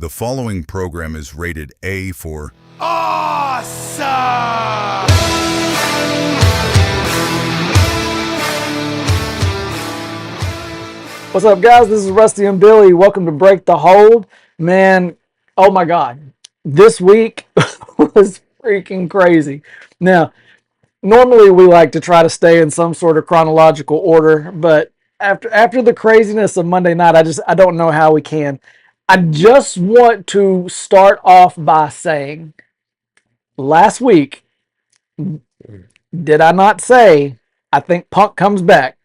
The following program is rated A for Awesome! What's up, guys? This is Rusty and Billy. Welcome to Break the Hold. Man, oh my God. This week was freaking crazy. Now, normally we like to try to stay in some sort of chronological order, but after the craziness of Monday night, I don't know how we can. I just want to start off by saying last week, did I not say I think Punk comes back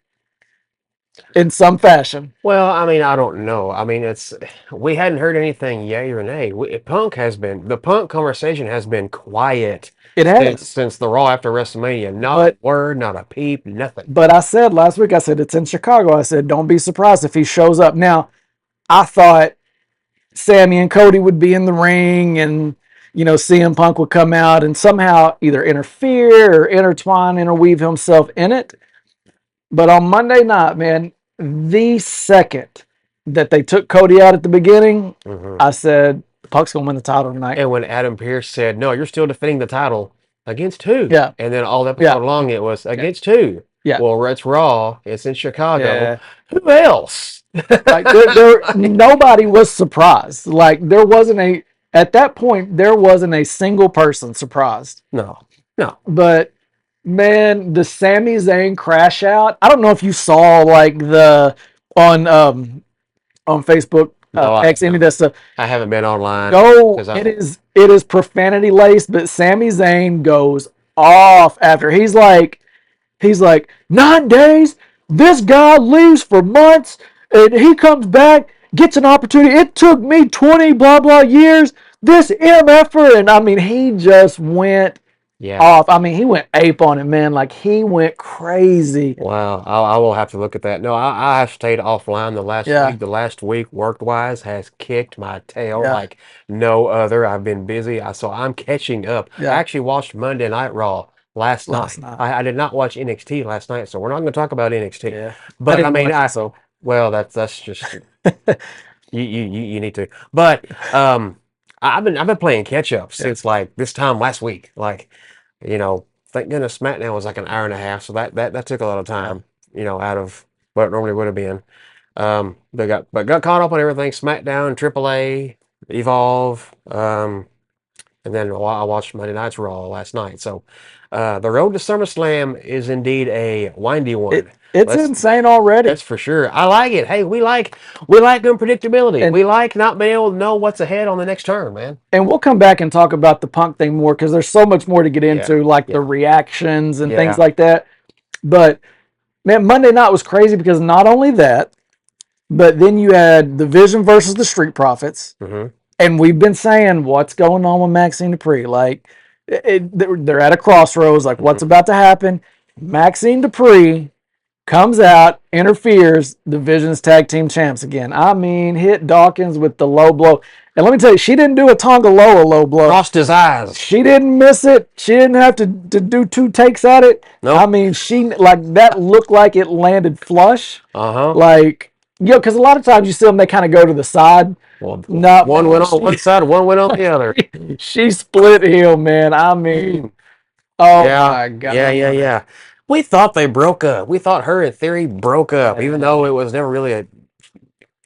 in some fashion? Well, I mean, I don't know. I mean, we hadn't heard anything yay or nay. The Punk conversation has been quiet It has. since the Raw after WrestleMania. Not a word, not a peep, nothing. But I said last week, I said it's in Chicago. I said don't be surprised if he shows up. Now, I thought Sami and Cody would be in the ring, and CM Punk would come out and somehow either interfere or interweave himself in it. But on Monday night, man, the second that they took Cody out at the beginning, I said Punk's gonna win the title tonight. And when Adam Pearce said, "No, you're still defending the title against who?" Yeah. And then all the episode long it was against who? Yeah. Well, it's Raw. It's in Chicago. Yeah. Who else? Like nobody was surprised. Like at that point there wasn't a single person surprised. No. But man, the Sami Zayn crash out. I don't know if you saw like on Facebook, X, any of that stuff. I haven't been online. It is profanity laced, but Sami Zayn goes off after he's like 9 days. This guy leaves for months and he comes back, gets an opportunity. It took me 20 blah blah years. This MFer, and I mean he just went off. I mean, he went ape on it, man. Like he went crazy. Wow, I will have to look at that. No, I have stayed offline the last week. The last week, work-wise, has kicked my tail like no other. I've been busy, so I'm catching up. Yeah. I actually watched Monday Night Raw last night. I did not watch NXT last night, so we're not going to talk about NXT. Yeah. But I mean, well, that's just you need to. But I've been playing catch up since like this time last week. Like, thank goodness SmackDown was like an hour and a half, so that took a lot of time, out of what it normally would have been. Got caught up on everything. SmackDown, AAA, Evolve, and then I watched Monday Night's Raw last night. So the road to SummerSlam is indeed a windy one. It's insane already. That's for sure. I like it. Hey, we like unpredictability. And we like not being able to know what's ahead on the next turn, man. And we'll come back and talk about the Punk thing more because there's so much more to get into, the reactions and things like that. But man, Monday night was crazy because not only that, but then you had the Vision versus the Street Profits. And we've been saying what's going on with Maxxine Dupri. Like they're at a crossroads. Like what's about to happen? Maxxine Dupri comes out, interferes, the Vision's tag team champs again. I mean, hit Dawkins with the low blow. And let me tell you, she didn't do a Tonga Loa low blow. Crossed his eyes. She didn't miss it. She didn't have to do two takes at it. Nope. I mean, that looked like it landed flush. Like, because a lot of times you see them, they kind of go to the side. Well, one went on one side, one went on the other. She split heel, man. I mean, my God. Yeah. We thought they broke up. We thought her and Theory broke up, even though it was never really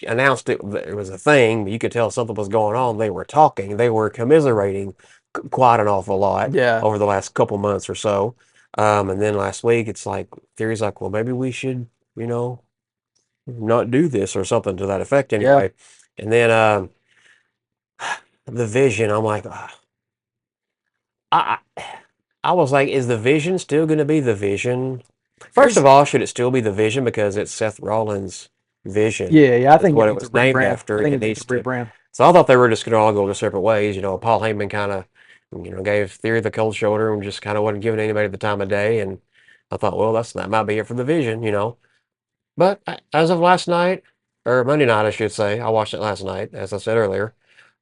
announced it was a thing. You could tell something was going on. They were talking. They were commiserating quite an awful lot over the last couple months or so. And then last week, it's like Theory's like, well, maybe we should, not do this or something to that effect anyway. Yeah. And then the Vision, I'm like, I was like, is the Vision still going to be the Vision? First of all, should it still be the Vision because it's Seth Rollins' Vision? Yeah. I think what it was named after. I think it's a rebrand. So I thought they were just going to all go their separate ways. Paul Heyman kind of, gave Theory the cold shoulder and just kind of wasn't giving anybody the time of day. And I thought, well, that might be it for the Vision, But as of last night, or Monday night, I should say, I watched it last night, as I said earlier,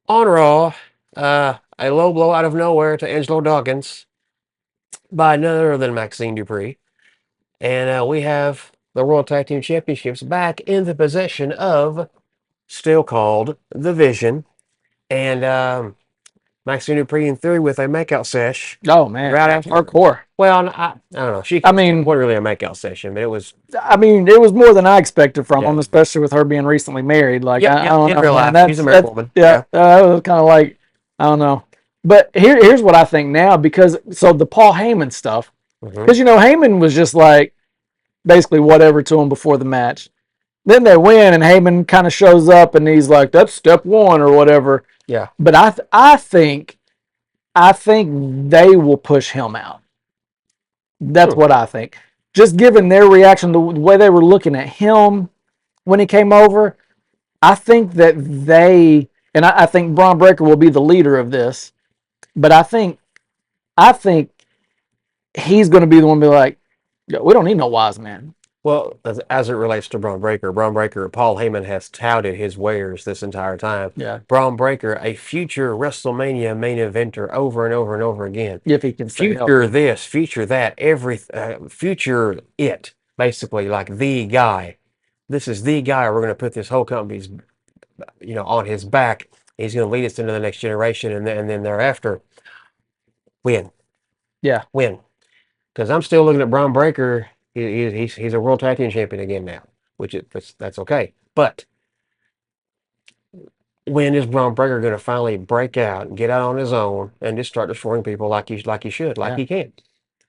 on Raw, a low blow out of nowhere to Angelo Dawkins by none other than Maxxine Dupri. And we have the World Tag Team Championships back in the possession of, still called, the Vision. and Maxxine Dupri in theory with a makeout sesh Oh man, right after. hardcore. Well, I don't know. She I wasn't mean, really a makeout session, but it was. it was more than I expected from Yeah. him, especially with her being recently married. Like, Yep. I Yep. don't In know, real man. life, she's a married woman. Yeah, Yeah. it was kind of like, I don't know. But here's what I think now, because so the Paul Heyman stuff, Hmm. because Heyman was just like basically whatever to him before the match. Then they win, and Heyman kind of shows up, and he's like, "That's step one" or whatever. Yeah. But I think they will push him out. That's Hmm. what I think. Just given their reaction, the way they were looking at him when he came over, I think that and I think Braun Breaker will be the leader of this. But I think he's going to be the one to be like, "Yo, we don't need no wise man." Well, as it relates to Braun Breaker, Paul Heyman has touted his wares this entire time. Yeah, Braun Breaker, a future WrestleMania main eventer over and over and over again. if he can stay Future healthy. this, future that, future it, basically like the guy. This is the guy. We're going to put this whole company's, on his back. He's going to lead us into the next generation, and then thereafter, win, Yeah, win. Because I'm still looking at Braun Breaker. He's a world tag team champion again now, that's okay. But when is Braun Breaker going to finally break out and get out on his own and just start destroying people like he should, like yeah. he can?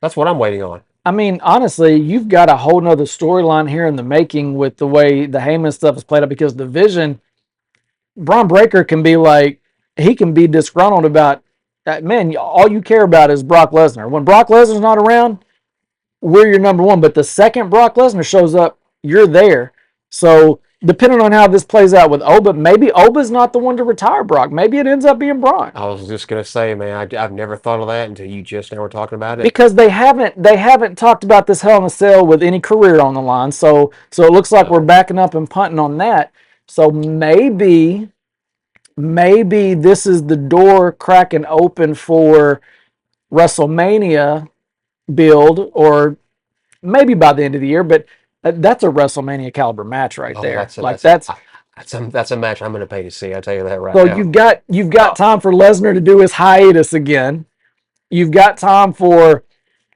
That's what I'm waiting on. I mean, honestly, you've got a whole nother storyline here in the making with the way the Heyman stuff is played out, because the Vision, Braun Breaker can be like, he can be disgruntled about that. Man, all you care about is Brock Lesnar. When Brock Lesnar's not around, we're your number one. But the second Brock Lesnar shows up, you're there. So depending on how this plays out with Oba, maybe Oba's not the one to retire Brock. Maybe it ends up being Braun. I was just gonna say, man, I've never thought of that until you just now were talking about it. Because they haven't talked about this Hell in a Cell with any career on the line. So it looks like we're backing up and punting on that. So maybe this is the door cracking open for WrestleMania build, or maybe by the end of the year. But that's a WrestleMania caliber match right Oh, there. that's a, Like that's a, that's that's a match I'm gonna pay to see. I tell you that right so now. you've got time for Lesnar to do his hiatus again. You've got time for,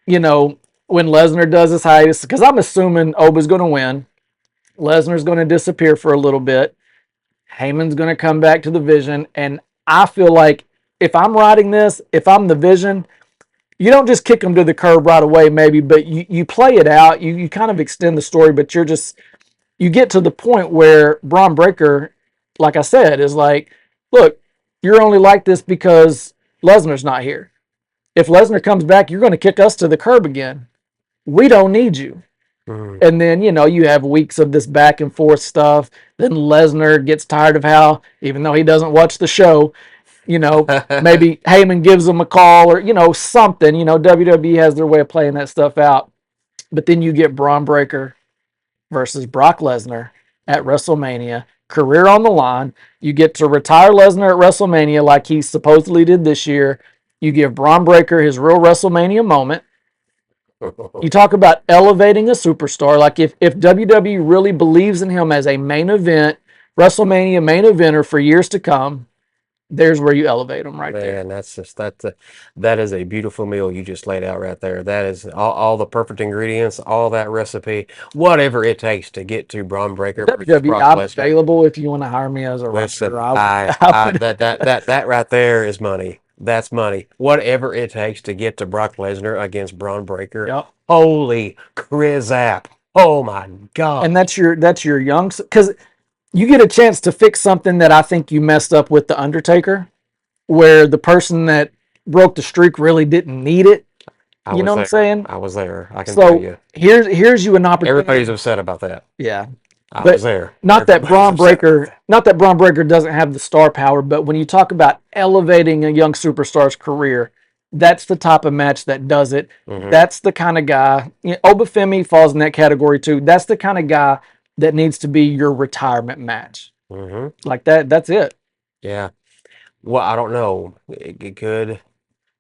when Lesnar does his hiatus, because I'm assuming Oba's going to win. Lesnar's going to disappear for a little bit. Heyman's going to come back to the Vision. And I feel like if I'm writing this, if I'm the Vision, you don't just kick them to the curb right away, maybe, but you play it out. You kind of extend the story, but you get to the point where Braun Breaker, like I said, is like, look, you're only like this because Lesnar's not here. If Lesnar comes back, you're going to kick us to the curb again. We don't need you. Mhm. And then, you have weeks of this back and forth stuff. Then Lesnar gets tired of how, even though he doesn't watch the show, maybe Heyman gives him a call, or, something. WWE has their way of playing that stuff out. But then you get Braun Breaker versus Brock Lesnar at WrestleMania, career on the line. You get to retire Lesnar at WrestleMania like he supposedly did this year. You give Braun Breaker his real WrestleMania moment. You talk about elevating a superstar. Like if WWE really believes in him as a main event, WrestleMania main eventer for years to come, there's where you elevate him right there. Man, that is a beautiful meal you just laid out right there. That is all the perfect ingredients, all that recipe, whatever it takes to get to Braun Breaker versus WWE, Brock I'm Lesnar. available if you want to hire me as a wrestler. Listen, I would. that right there is money. That's money. Whatever it takes to get to Brock Lesnar against Braun Breaker. Yep. Holy Chrizap. Oh my God. And that's your young, because you get a chance to fix something that I think you messed up with the Undertaker, where the person that broke the streak really didn't need it. I You was know what I'm there. saying? I was there. I can tell So you. here's you an opportunity. Everybody's upset about that. Yeah. I But was there. not that Everybody's Braun upset about Breaker, that. not that Braun Breaker doesn't have the star power, but when you talk about elevating a young superstar's career, that's the type of match that does it. Mhm. That's the kind of guy. Obafemi falls in that category too. That's the kind of guy that needs to be your retirement match. Mhm. Like that. That's it. Yeah. Well, I don't know. It could,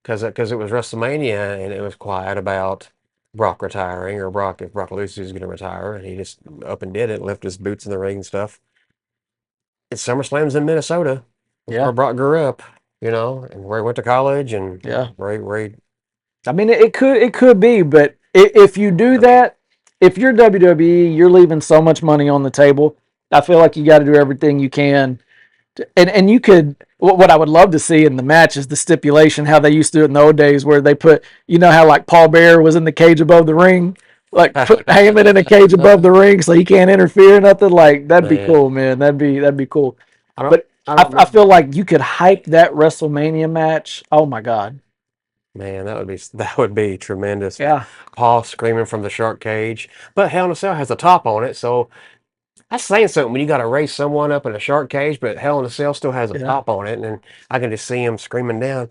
because it was WrestleMania and it was quiet about Brock retiring, or if Brock Lesnar is going to retire, and he just up and did it, left his boots in the ring and stuff. It's SummerSlam's in Minnesota. That's where Yeah. Brock grew up, and where he went to college and Yeah. where he I mean, it could be, but if you do that, if you're WWE, you're leaving so much money on the table. I feel like you got to do everything you can, and you could. What I would love to see in the match is the stipulation how they used to do it in the old days, where they put, how like Paul Bearer was in the cage above the ring, like put Heyman in a cage above the ring so he can't interfere, nothing like that'd be man. cool, man. That'd be cool. I don't But I I, don't I remember. feel like you could hype that WrestleMania match. Oh my God, Man, that would be tremendous. yeah, Paul screaming from the shark cage, but Hell in a Cell has a top on it, so that's saying something when you got to raise someone up in a shark cage, but Hell in a Cell still has a yeah, top on it, and I can just see him screaming down.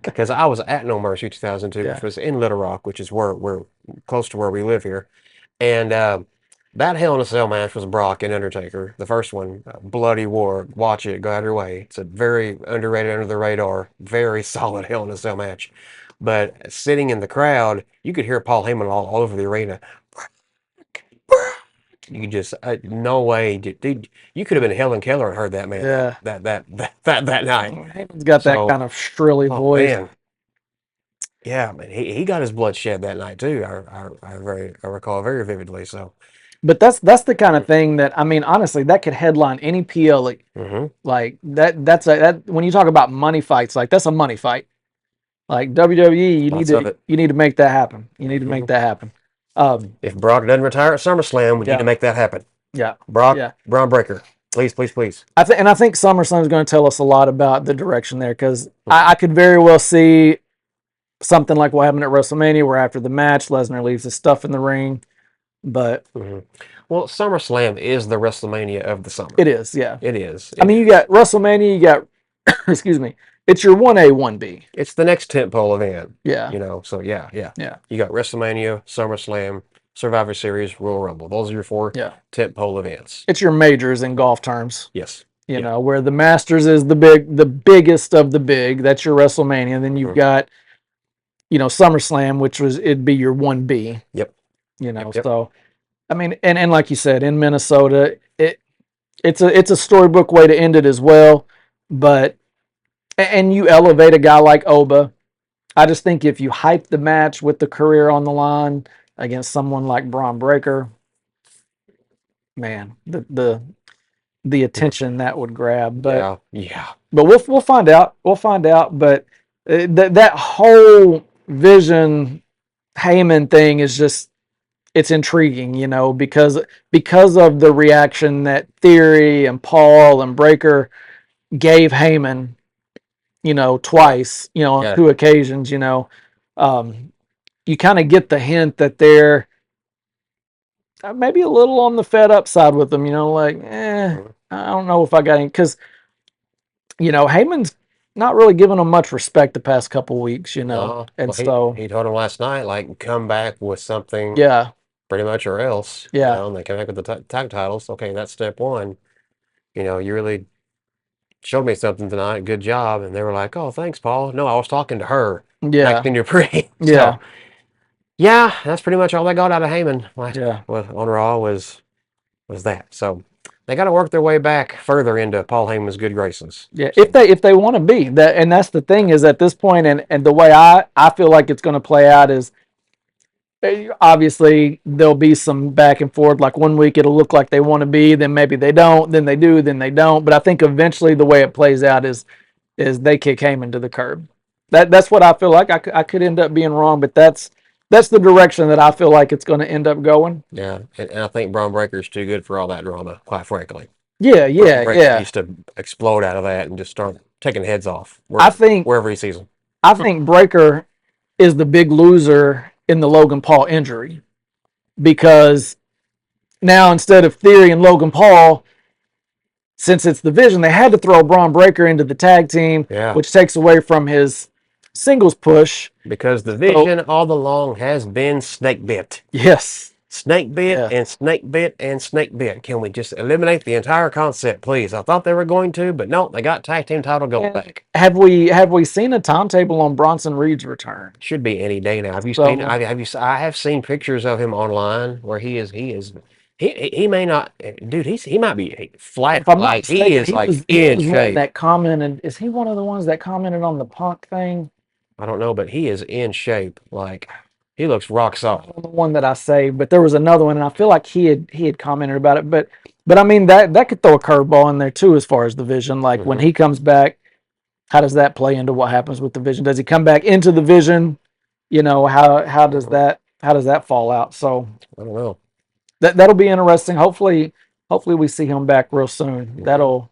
Because I was at No Mercy 2002, which yeah. was in Little Rock, which is where we're close to where we live here, and that Hell in a Cell match was Brock and Undertaker. The first one, Bloody War. Watch it, go out of your way. It's a very underrated, under the radar, very solid Hell in a Cell match. But sitting in the crowd, you could hear Paul Heyman all over the arena. You could just no way, dude. You could have been Helen Keller and heard that man Yeah. that night. Heyman's got that So, kind of shrilly oh voice. man, yeah, man, he got his blood shed that night too. I recall very vividly. So, But that's the kind of thing that, I mean, honestly, that could headline any PLE. hmm Like that when you talk about money fights, like that's a money fight. Like WWE, you need lots of to it. you need to make that happen. You need to hmm make that happen. Um, If Brock doesn't retire at SummerSlam, we need yeah, to make that happen. yeah, Brock, yeah. Braun Breaker, please, please, please. I think SummerSlam is going to tell us a lot about the direction there, because Mhm. I could very well see something like what happened at WrestleMania, where after the match, Lesnar leaves his stuff in the ring. But hmm Well, SummerSlam is the WrestleMania of the summer. it is, yeah. It is. I mean, you got WrestleMania, you got excuse me, it's your 1A, 1B. It's the next tentpole event. Yeah, So yeah, yeah. yeah, You got WrestleMania, SummerSlam, Survivor Series, Royal Rumble. Those are your four yeah. tentpole events. It's your majors in golf terms. Yes. You Yeah. know, where the Masters is the biggest of the big. That's your WrestleMania. And then you've Mhm. got, SummerSlam, which it'd be your 1B. Yep. Yep. Yep. So I mean, and like you said, in Minnesota, it's a storybook way to end it as well. But and you elevate a guy like Oba. I just think if you hype the match with the career on the line against someone like Braun Breaker, man, the attention that would grab. But Yeah. Yeah. we'll find out. We'll find out. But that whole Vision Heyman thing is just, it's intriguing, because of the reaction that Theory and Paul and Breaker gave Heyman, twice, on Yeah. two occasions, you kind of get the hint that they're maybe a little on the fed up side with them, like, Mhm. I don't know if I got any, because, Heyman's not really giving them much respect the past couple weeks, No. and Well, so, he told him last night, like, come back with something yeah, pretty much or else, yeah, and they came back with the tag titles. Okay, that's step one. You really showed me something tonight. Good job. And they were like, oh, thanks, Paul. No, I was talking to her, yeah, Maxxine Dupri. yeah, So, yeah, that's pretty much all they got out of Heyman yeah. on Raw was that. So they got to work their way back further into Paul Heyman's good graces. Yeah, So, if they want to be that, and that's the thing, is at this point, and the way I feel like it's going to play out is, obviously there'll be some back and forth. Like one week it'll look like they want to be, then maybe they don't, then they do, then they don't. But I think eventually the way it plays out is they kick Heyman to the curb. That's what I feel like. I could end up being wrong, but that's the direction that I feel like it's going to end up going. yeah, and I think Braun Breaker's too good for all that drama, quite frankly. Yeah, Braun yeah, Breaker yeah. used to explode out of that and just start taking heads off I think wherever he sees them. I think Breaker is the big loser in the Logan Paul injury, because now instead of Theory and Logan Paul, since it's the Vision, they had to throw Braun Breaker into the tag team, Yeah. which takes away from his singles push. Because the Vision all along has been snake bit. Yes. Snake bit Yeah. and snake bit and snake bit. Can we just eliminate the entire concept, please? I thought they were going to, but no, they got tag team title going back. Have we seen a timetable on Bronson Reed's return? Should be any day now. Have you So- seen? I have seen pictures of him online where he is He may not, dude. He might be flat. If I'm not Like he mistaken, is like he in was one shape. that commented. Is he one of the ones that commented on the Punk thing? I don't know, but he is in shape. Like he looks rock solid. The one that I saved, but there was another one, and I feel like he had commented about it. But I mean that could throw a curveball in there too, as far as the Vision. Like when Hmm. he comes back, how does that play into what happens with the Vision? Does he come back into the Vision? How does that fall out? So I don't know. that'll be interesting. Hopefully we see him back real soon. Hmm.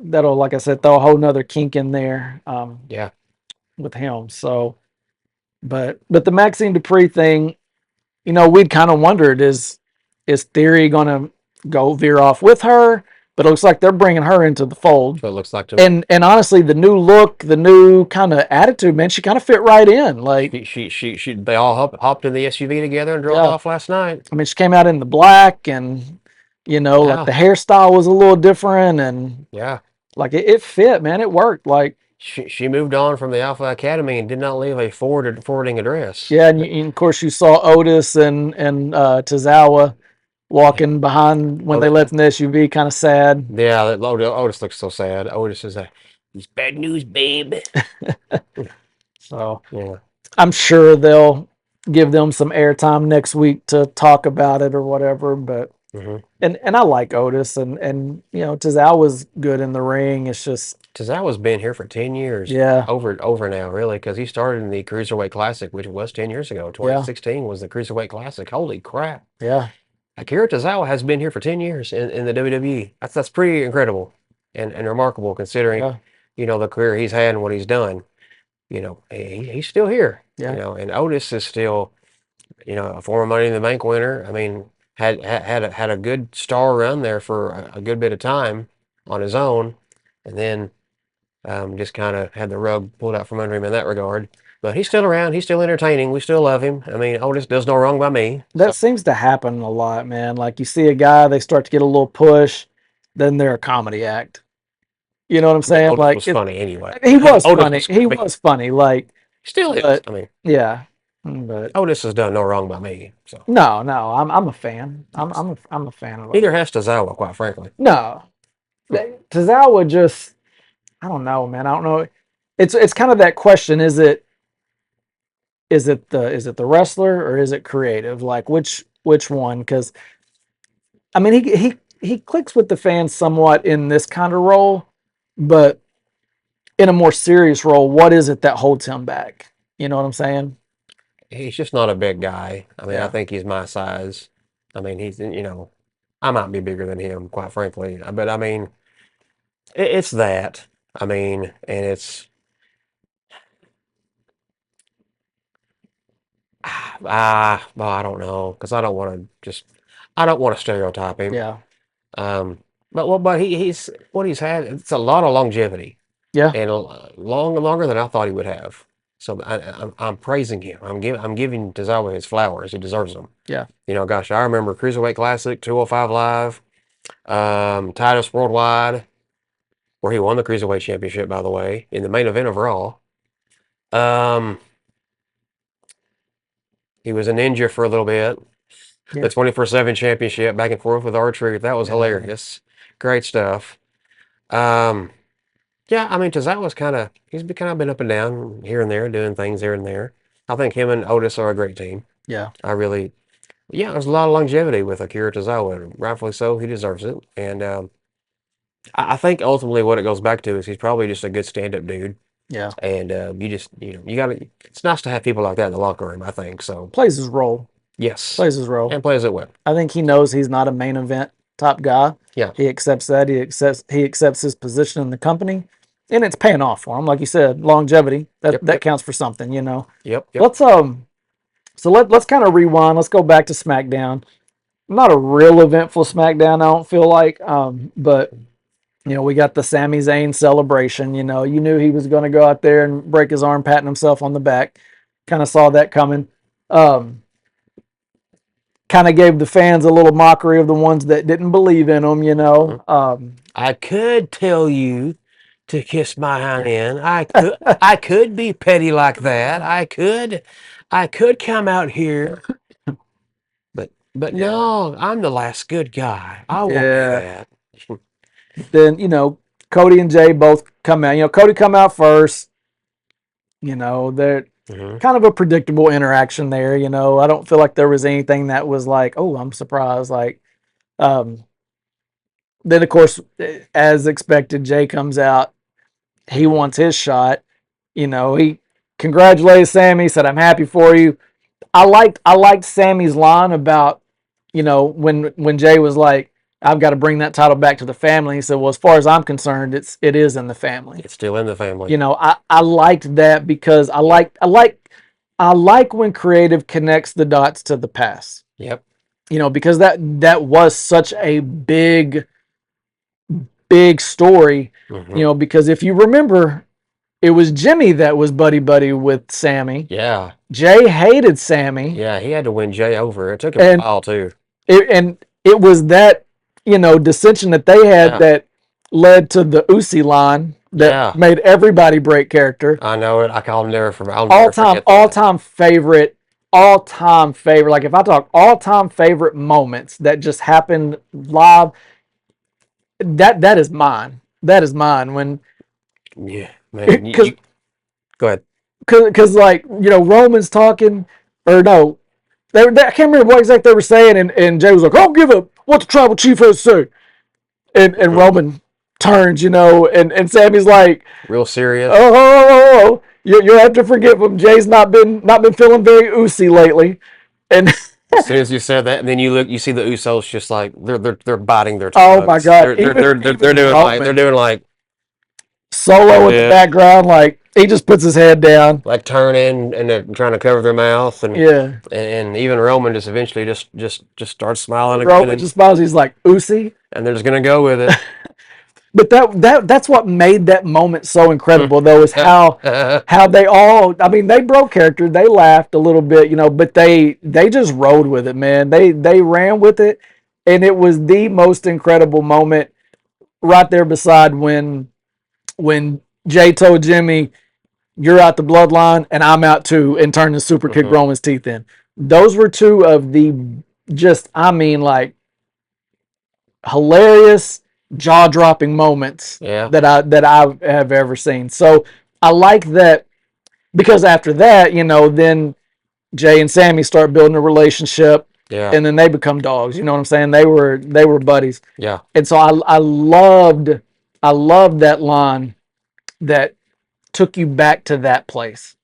That'll, like I said, throw a whole nother kink in there Yeah. with him. So, but the Maxine Dupri thing, we'd kind of wondered, is Theory gonna go veer off with her? But it looks like they're bringing her into the fold. So it looks like to me. And honestly, the new look, the new kind of attitude, man, she kind of fit right in. Like, They all hopped in the SUV together and drove yeah, off last night. I mean, she came out in the black, and like Yeah. the hairstyle was a little different, and Yeah. like it fit, man. It worked. Like, She moved on from the Alpha Academy and did not leave a forwarding address. yeah, and of course you saw Otis and Tozawa walking behind when they left in the SUV, kind of sad. Yeah, Otis looks so sad. Otis is he's bad news, babe. So Yeah. I'm sure they'll give them some airtime next week to talk about it or whatever. But Hmm. and I like Otis, and Tozawa's good in the ring. It's just, Tozawa's been here for 10 years. yeah, Over now, really, because he started in the Cruiserweight Classic, which was 10 years ago. yeah, 2016 was the Cruiserweight Classic. Holy crap. yeah, Akira Tozawa has been here for 10 years in the WWE. That's pretty incredible and remarkable considering, yeah, the career he's had and what he's done. He's still here, yeah, and Otis is still, a former Money in the Bank winner. I mean, had a good star run there for a good bit of time on his own, and then just kind of had the rug pulled out from under him in that regard. But he's still around. He's still entertaining. We still love him. I mean, Otis does no wrong by me. So that seems to happen a lot, man. Like you see a guy, they start to get a little push, then they're a comedy act. You know what I'm I mean, saying? Otis Like was funny anyway. he was Otis funny. was He funny. was funny. Like, Still is. but I mean, yeah, but Otis has done no wrong by me. So no, I'm a fan. I'm yes. I'm a, I'm a fan of it. Neither has Tozawa, quite frankly. No, Tozawa just, I don't know, man. I don't know. It's kind of that question. Is it the wrestler or is it creative? Like which one? Because I mean he clicks with the fans somewhat in this kind of role, but in a more serious role, what is it that holds him back? You know what I'm saying? He's just not a big guy. I mean, I Yeah. think he's my size. I mean, I might be bigger than him, quite frankly. But I mean, it's that. I mean, and it's well, I don't know because I don't want to stereotype him. Yeah. Um, but he's what he's had. It's a lot of longevity Yeah. and longer than I thought he would have. So I'm praising him. I'm giving Tozawa his flowers. He deserves them. Yeah. Gosh, I remember Cruiserweight Classic, 205 Live, Titus Worldwide, where he won the Cruiserweight Championship, by the way, in the main event of Raw. Um, he was a ninja for a little bit. Yeah. The 24/7 Championship, back and forth with R-Truth. That was hilarious. Great stuff. Um, yeah, I mean, Tozawa's he's been up and down here and there, doing things here and there. I think him and Otis are a great team. Yeah. Yeah, there's a lot of longevity with Akira Tozawa, and rightfully so. He deserves it. And I think ultimately what it goes back to is he's probably just a good stand-up dude. Yeah. And you gotta. It's nice to have people like that in the locker room. I think so. Plays his role. Yes, Plays his role. and plays it well. I think he knows he's not a main event top guy. Yeah, He accepts that. He accepts his position in the company, and it's paying off for him. Like you said, longevity that Yep. counts for something. Yep. Let's let's kind of rewind. Let's go back to SmackDown. Not a real eventful SmackDown, I don't feel like. But we got the Sami Zayn celebration. You knew he was going to go out there and break his arm, patting himself on the back. Kind of saw that coming. Kind of gave the fans a little mockery of the ones that didn't believe in him. I could tell you to kiss my hind end. I could be petty like that. I could come out here, but But no, I'm the last good guy. I won't do Yeah. that. Then, Cody and Jay both come out. Cody come out first. They're Hmm. kind of a predictable interaction there. I don't feel like there was anything that was like, oh, I'm surprised. Like, um, then of course, as expected, Jay comes out. He wants his shot. He congratulated Sammy, said, "I'm happy for you." I liked Sammy's line about, when Jay was like, "I've got to bring that title back to the family." He said, "Well, as far as I'm concerned, it is in the family." It's still in the family. I liked that because I like when creative connects the dots to the past. Yep. Because that was such a big story. Hmm. Because if you remember, it was Jimmy that was buddy buddy with Sammy. Yeah. Jay hated Sammy, Yeah. He had to win Jay over. It took him a and while too. it was that dissension that they had Yeah. that led to the Usi line that Yeah. made everybody break character. I know it. I'll never All time, forget that. all time favorite. Like if I talk all time favorite moments that just happened live, that is mine. That is mine. When Yeah, man. because Go ahead. because like Roman's talking or no, I can't remember what exactly they were saying, and Jay was like, "I don't give a what the tribal chief has to say," and Mhm. Roman turns, and Sammy's like, Real serious. "Oh, you have to forgive him. Jay's not been feeling very oozy lately," and As soon as you said that, and then you see the Usos just like they're biting their oh my tongues. god, They're doing like Roman, they're doing like Solo in the yeah, background, like he just puts his head down. like turning and they're trying to cover their mouth, and Yeah, and even Roman just eventually just starts smiling again, Roman just smiles. He's like oozy. and they're just gonna go with it. But that's what made that moment so incredible, though, is how they all. I mean, they broke character, they laughed a little bit, but they just rode with it, man. They ran with it, and it was the most incredible moment right there beside when Jay told Jimmy, "You're out the bloodline, and I'm out too," and turned the super kick Mhm. Roman's teeth in. Those were two of the just, I mean, like hilarious, jaw-dropping moments Yeah, that I have ever seen. So I like that because after that, then Jay and Sammy start building a relationship, yeah, and then they become dogs. You know what I'm saying? They were buddies, yeah. and so I loved that line that took you back to that place.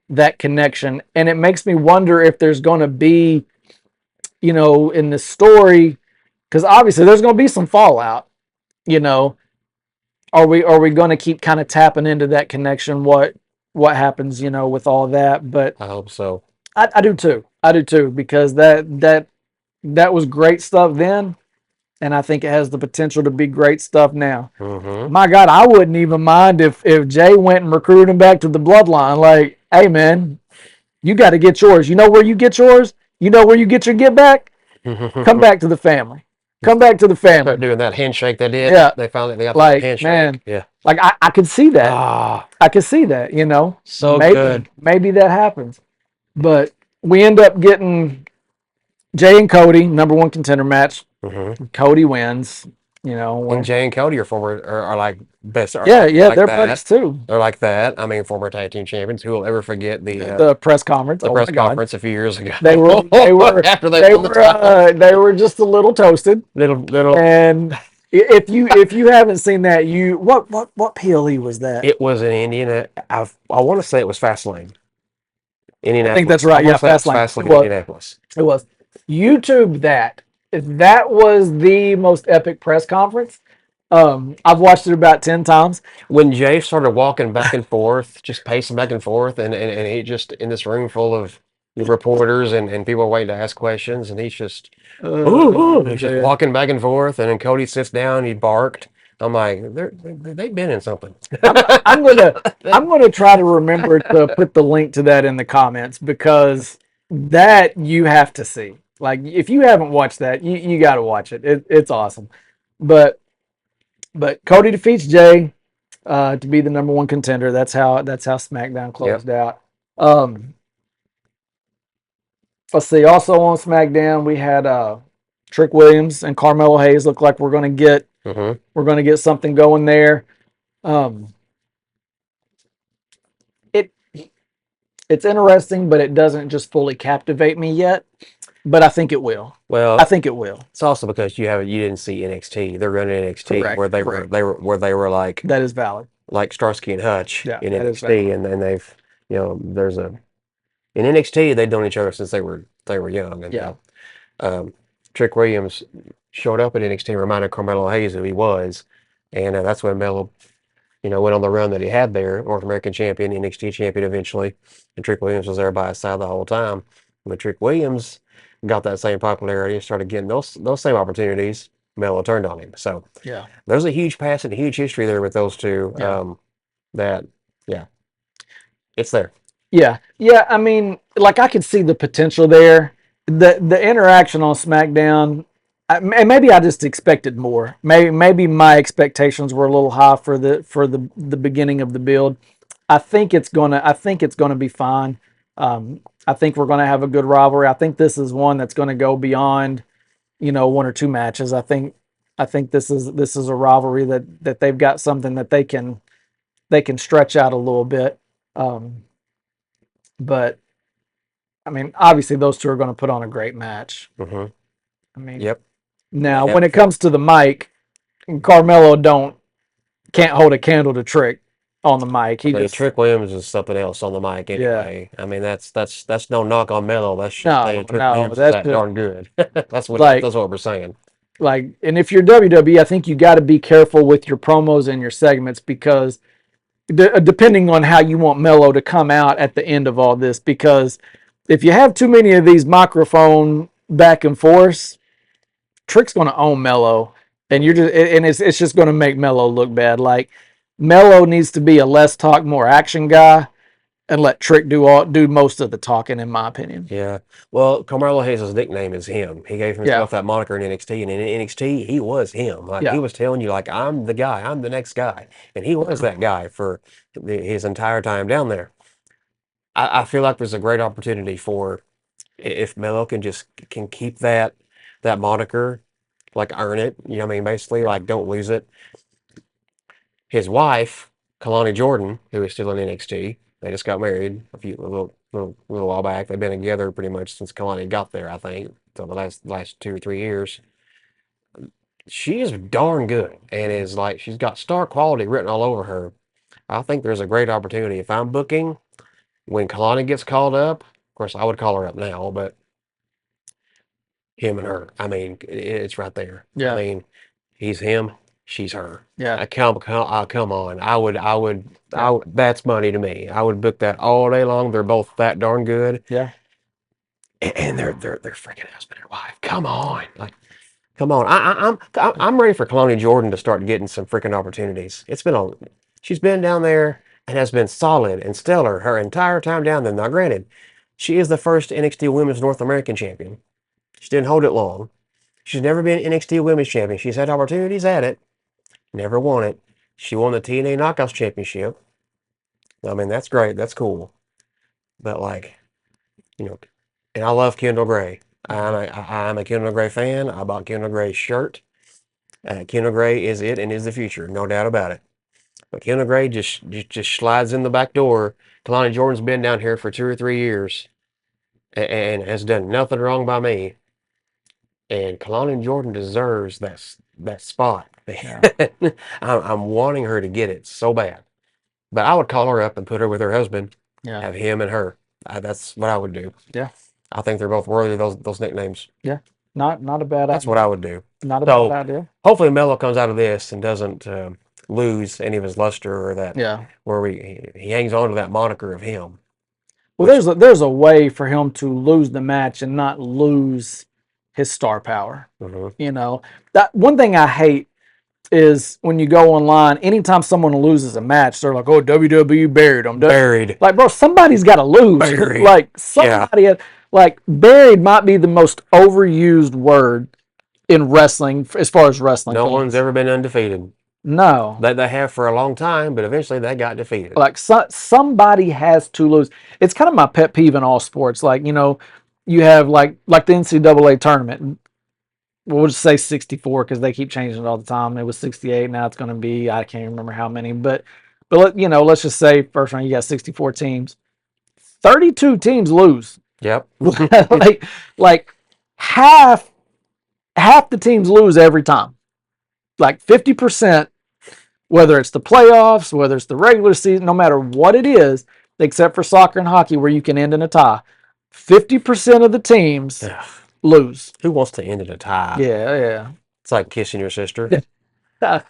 That connection, and it makes me wonder if there's going to be, in the story, because obviously there's going to be some fallout. You know, are we going to keep kind of tapping into that connection? What happens? With all that, but I hope so. I do too. I do too because that was great stuff then, and I think it has the potential to be great stuff now. Hmm. My God, I wouldn't even mind if Jay went and recruited him back to the bloodline. Like, hey man, you got to get yours. You know where you get yours? You know where you get your get back? Come back to the family. Come back to the Start family. doing that handshake they did. Yeah, They got that like handshake. man, Yeah. like I could see that. Ah, I could see that. so Maybe good. maybe that happens, but we end up getting Jay and Cody number one contender match. Hmm. Cody wins. And Jay and Cody are are like best are Yeah, like yeah, like they're that. buddies too. They're like that. I mean, former tag team champions. Who will ever forget The press conference. the Oh press my God, conference a few years ago? they were they were After they they won the title. were they were just a little toasted. Little. And if you haven't seen that, what PLE was that? It was in Indiana. I want to say it was Fastlane, I think that's Indianapolis. I right. want Yeah, to say it was Fastlane. It Fastlane, was. Indianapolis. It was. YouTube that. That was the most epic press conference. I've watched it about 10 times. When Jay started walking back and forth, just pacing back and forth, and he just in this room full of reporters and people waiting to ask questions, and he's just Man. walking back and forth, and then Cody sits down, he barked. I'm like, they've been in something. I'm gonna try to remember to put the link to that in the comments because that you have to see. Like if you haven't watched that, you got to watch it. It's awesome. But Cody defeats Jay to be the number one contender. That's how SmackDown Yep. closed out. Um, let's see. Also on SmackDown, we had Trick Williams and Carmelo Hayes. Look like we're going to get something going there. It it's interesting, but it doesn't just fully captivate me yet. But I think it will. Well, I think it will. it's also because you didn't see NXT. They're running NXT Correct, where they were like That is valid. Starsky and Hutch Yeah, in that is NXT, and they've there's a in NXT they've known each other since they were young, and Yeah. Trick Williams showed up at NXT and reminded Carmelo Hayes who he was, and that's when Melo went on the run that he had there, North American champion, NXT champion eventually, and Trick Williams was there by his side the whole time. When Trick Williams got that same popularity and started getting those same opportunities, Melo turned on him. So Yeah. there's a huge past and a huge history there with those two. Yeah. That yeah, it's there. Yeah. Yeah. I mean, like I could see the potential there. The interaction on SmackDown, and maybe I just expected more. Maybe my expectations were a little high for the beginning of the build. I think it's gonna be fine. I think we're gonna have a good rivalry. I think this is one that's gonna go beyond, one or two matches. I think this is a rivalry that they've got something that they can stretch out a little bit. But I mean, obviously those two are going to put on a great match. Mm-hmm. I mean, Yep. Now when it comes to the mic, Carmelo can't hold a candle to Trick on the mic. Trick Williams is something else on the mic anyway. Yeah. I mean, that's no knock on Melo. That's just saying Trick Williams is that darn good. that's what we're saying. And if you're WWE, I think you got to be careful with your promos and your segments because depending on how you want Melo to come out at the end of all this, because if you have too many of these microphone back and forth, Trick's going to own Melo, and it's just going to make Melo look bad. Like Melo needs to be a less talk, more action guy, and let Trick do most of the talking, in my opinion. Yeah. Well, Carmelo Hayes' nickname is him. He gave himself that moniker in NXT, and in NXT he was him. Like he was telling you, like, I'm the guy, I'm the next guy, and he was that guy for his entire time down there. I feel like there's a great opportunity for if Melo can keep that moniker, like earn it. You know what I mean? Basically, like don't lose it. His wife, Kalani Jordan, who is still in NXT, they just got married a little while back. They've been together pretty much since Kalani got there, I think, so the last 2 or 3 years. She is darn good and is like she's got star quality written all over her. I think there's a great opportunity if I'm booking. When Kalani gets called up, of course, I would call her up now, but him and her, I mean, it's right there. Yeah. I mean, he's him, she's her. Yeah. Come on. I would, that's money to me. I would book that all day long. They're both that darn good. Yeah. And they're freaking husband and wife. Come on. Like, come on. I'm ready for Kalani Jordan to start getting some freaking opportunities. She's been down there and has been solid and stellar her entire time down there. Now, granted, she is the first NXT Women's North American champion. She didn't hold it long. She's never been NXT Women's champion. She's had opportunities at it. Never won it. She won the TNA Knockouts Championship. I mean, that's great. That's cool. But, like, and I love Kendall Gray. I'm a Kendall Gray fan. I bought Kendall Gray's shirt. Kendall Gray is it and is the future. No doubt about it. But Kendall Gray just slides in the back door. Kalani Jordan's been down here for 2 or 3 years and has done nothing wrong by me. And Kalani Jordan deserves that spot. Yeah. I'm wanting her to get it so bad. But I would call her up and put her with her husband. Yeah. Have him and her. That's what I would do. Yeah. I think they're both worthy of those nicknames. Yeah. Not a bad idea. That's what I would do. Not a bad idea. Hopefully Melo comes out of this and doesn't lose any of his luster or that. Yeah. Where he hangs on to that moniker of him. Well, there's a way for him to lose the match and not lose his star power. Mm-hmm. That one thing I hate is when you go online, anytime someone loses a match, they're like, "Oh, WWE buried them." Buried. Like, bro, somebody's got to lose. Buried. Like somebody, like buried might be the most overused word in wrestling as far as wrestling. No one's ever been undefeated. No. That they have for a long time, but eventually they got defeated. Like somebody has to lose. It's kind of my pet peeve in all sports. Like, you have like the NCAA tournament. We'll just say 64 because they keep changing it all the time. It was 68. Now it's going to be, I can't remember how many, but let's just say first round you got 64 teams. 32 teams lose. Yep. like half the teams lose every time. Like 50%, whether it's the playoffs, whether it's the regular season, no matter what it is, except for soccer and hockey where you can end in a tie. 50% of the teams lose. Who wants to end in a tie? Yeah. It's like kissing your sister. Like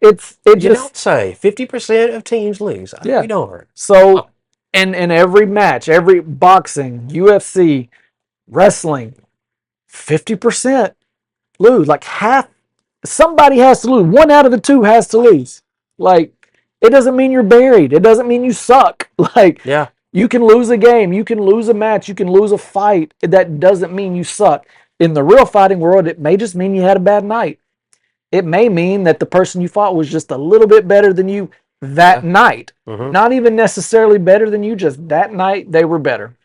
it you just don't say 50% of teams lose. Yeah. We don't. So in every match, every boxing, UFC, wrestling, 50% lose. Like half, somebody has to lose. One out of the two has to lose. Like it doesn't mean you're buried. It doesn't mean you suck. Like Yeah. you can lose a game, you can lose a match, you can lose a fight. That doesn't mean you suck. In the real fighting world, it may just mean you had a bad night. It may mean that the person you fought was just a little bit better than you that night. Mm-hmm. Not even necessarily better than you, just that night they were better.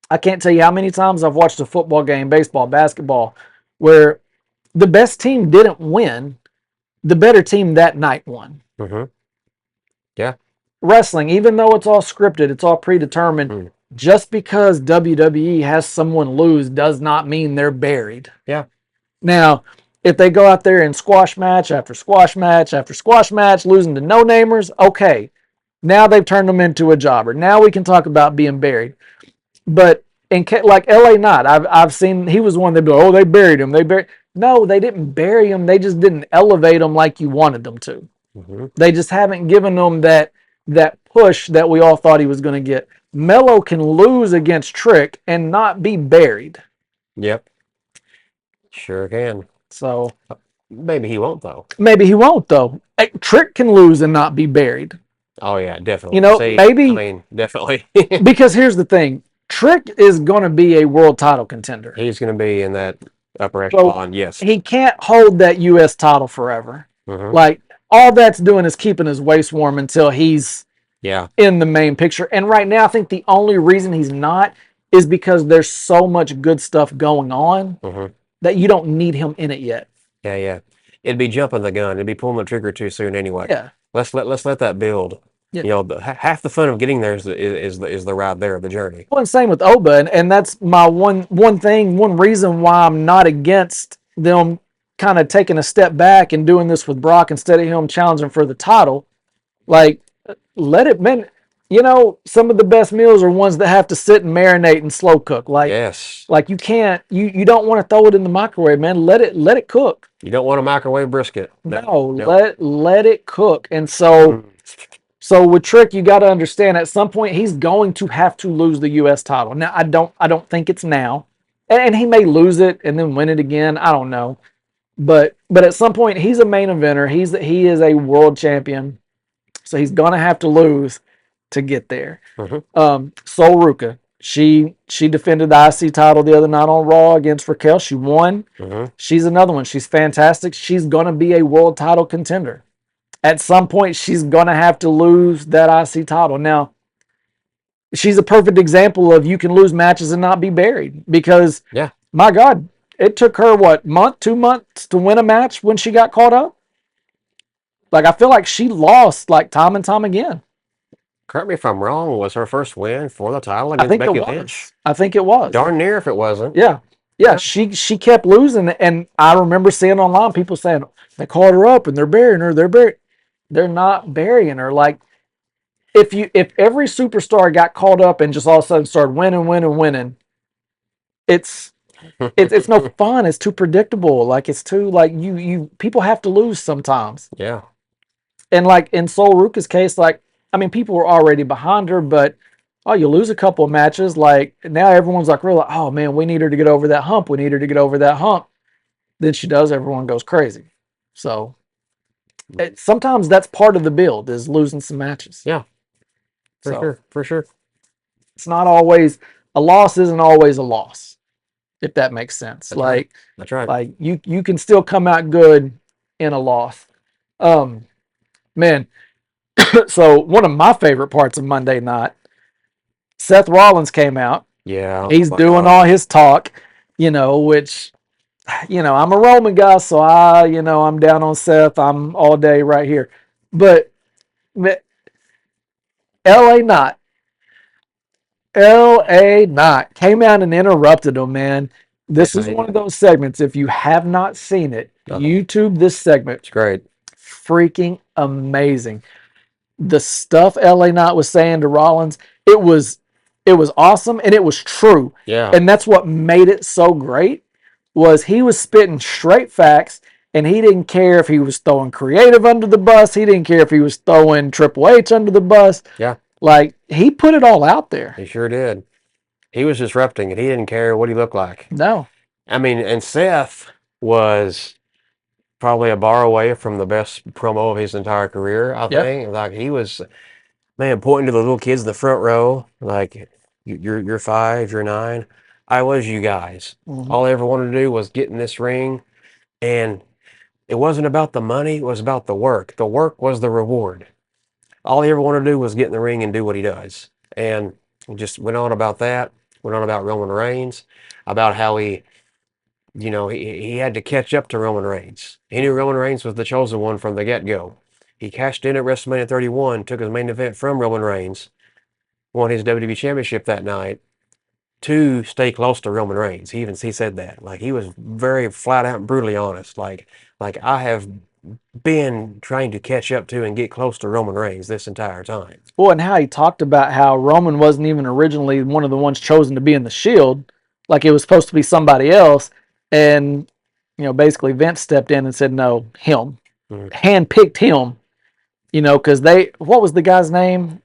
I can't tell you how many times I've watched a football game, baseball, basketball, where the best team didn't win, the better team that night won. Mm-hmm. Yeah. Wrestling, even though it's all scripted, it's all predetermined, just because WWE has someone lose does not mean they're buried. Yeah. Now, if they go out there and squash match after squash match after squash match, losing to no-namers, okay. Now they've turned them into a jobber. Now we can talk about being buried. But like LA Knight, I've seen, he was one that be, oh, they buried him. No, they didn't bury him. They just didn't elevate him like you wanted them to. Mm-hmm. They just haven't given them that push that we all thought he was going to get. Melo can lose against Trick and not be buried. Yep. Sure can. So maybe he won't though. Trick can lose and not be buried. Oh yeah, definitely. You know, maybe. I mean, definitely. Because here's the thing: Trick is going to be a world title contender. He's going to be in that upper echelon. Yes. He can't hold that U.S. title forever. Mm-hmm. Like all that's doing is keeping his waist warm until he's in the main picture. And right now, I think the only reason he's not is because there's so much good stuff going on that you don't need him in it yet. Yeah. It'd be jumping the gun. It'd be pulling the trigger too soon anyway. Yeah. Let's let that build. Yeah. You know, half the fun of getting there is the ride there of the journey. Well, and same with Oba, and that's my one reason why I'm not against them kind of taking a step back and doing this with Brock instead of him challenging for the title. Like, let it, man. You know, some of the best meals are ones that have to sit and marinate and slow cook. Like, yes. Like you can't, you don't want to throw it in the microwave, man. Let it cook. You don't want a microwave brisket. No. Let it cook. And so with Trick, you got to understand at some point he's going to have to lose the U.S. title. Now, I don't think it's now, and he may lose it and then win it again. I don't know, but at some point he's a main eventer. He is a world champion, so he's gonna have to lose to get there. Sol Ruka, she defended the IC title the other night on Raw against Raquel. She won. She's another one. She's fantastic. She's gonna be a world title contender. At some point, she's going to have to lose that IC title. Now, she's a perfect example of you can lose matches and not be buried because, my God, it took her, 2 months to win a match when she got caught up? Like, I feel like she lost, like, time and time again. Correct me if I'm wrong. Was her first win for the title against Becky Lynch? I think it was. Darn near if it wasn't. Yeah. She kept losing, and I remember seeing online people saying, they caught her up and they're burying her, They're not burying her. Like if every superstar got caught up and just all of a sudden started winning, it's no fun. It's too predictable. Like it's too like you people have to lose sometimes. Yeah. And like in Sol Ruka's case, like I mean, people were already behind her, but you lose a couple of matches. Like now everyone's like, really, oh man, we need her to get over that hump. Then she does. Everyone goes crazy. So. Sometimes that's part of the build is losing some matches. Yeah, for sure. It's not always a loss. Isn't always a loss, if that makes sense. That's right. That's right. Like you can still come out good in a loss. Man. So one of my favorite parts of Monday night, Seth Rollins came out Yeah. He's my doing God. all his talk, which, I'm a Roman guy, so I'm down on Seth. I'm all day right here. But LA Knot, LA Knot came out and interrupted him, man. This is one of those segments. If you have not seen it, YouTube this segment. It's great. Freaking amazing. The stuff LA Knight was saying to Rollins, it was awesome and it was true. Yeah. And that's what made it so great was he was spitting straight facts and he didn't care if he was throwing creative under the bus. He didn't care if he was throwing Triple H under the bus. Yeah. Like he put it all out there. He sure did. He was disrupting it. He didn't care what he looked like. No. I mean, and Seth was probably a bar away from the best promo of his entire career, I think. Like he was, man, pointing to the little kids in the front row, like you're 5, you're 9. I was you guys. Mhm. All I ever wanted to do was get in this ring, and it wasn't about the money, it was about the work. The work was the reward. All he ever wanted to do was get in the ring and do what he does. And just went on about that, went on about Roman Reigns, about how he had to catch up to Roman Reigns. He knew Roman Reigns was the chosen one from the get-go. He cashed in at WrestleMania 31, took his main event from Roman Reigns, won his WWE Championship that night to stay close to Roman Reigns. He said that. Like he was very flat out and brutally honest. Like I have been trying to catch up to and get close to Roman Reigns this entire time. Well, and how he talked about how Roman wasn't even originally one of the ones chosen to be in the Shield, like it was supposed to be somebody else, and basically Vince stepped in and said no, him, handpicked him, because what was the guy's name?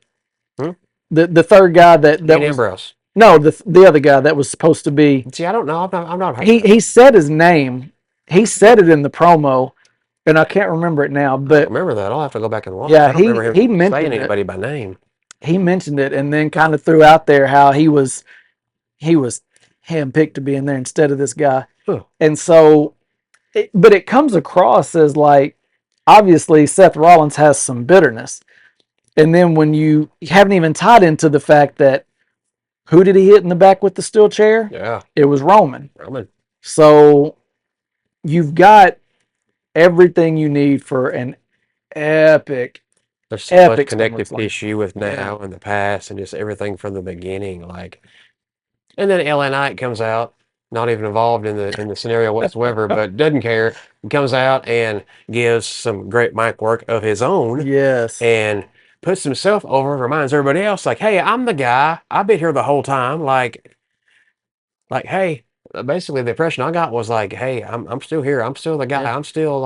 The third guy that was Ambrose. No, the other guy that was supposed to be. See, I don't know. I'm not. He said his name. He said it in the promo, and I can't remember it now. But remember that. I'll have to go back and watch. Yeah, I don't remember he him mentioned saying anybody by name. He mentioned it, and then kind of threw out there how he was handpicked to be in there instead of this guy. Huh. And so, but it comes across as like obviously Seth Rollins has some bitterness, and then when you haven't even tied into the fact that who did he hit in the back with the steel chair? Yeah, it was Roman. Roman. So you've got everything you need for an epic. There's so much connective tissue with now and the past and just everything from the beginning. Like, and then LA Knight comes out, not even involved in the scenario whatsoever, but doesn't care. He comes out and gives some great mic work of his own. Yes. And puts himself over, reminds everybody else, like, hey, I'm the guy. I've been here the whole time. Like, hey, basically the impression I got was like, hey, I'm still here. I'm still the guy. Yeah. I'm still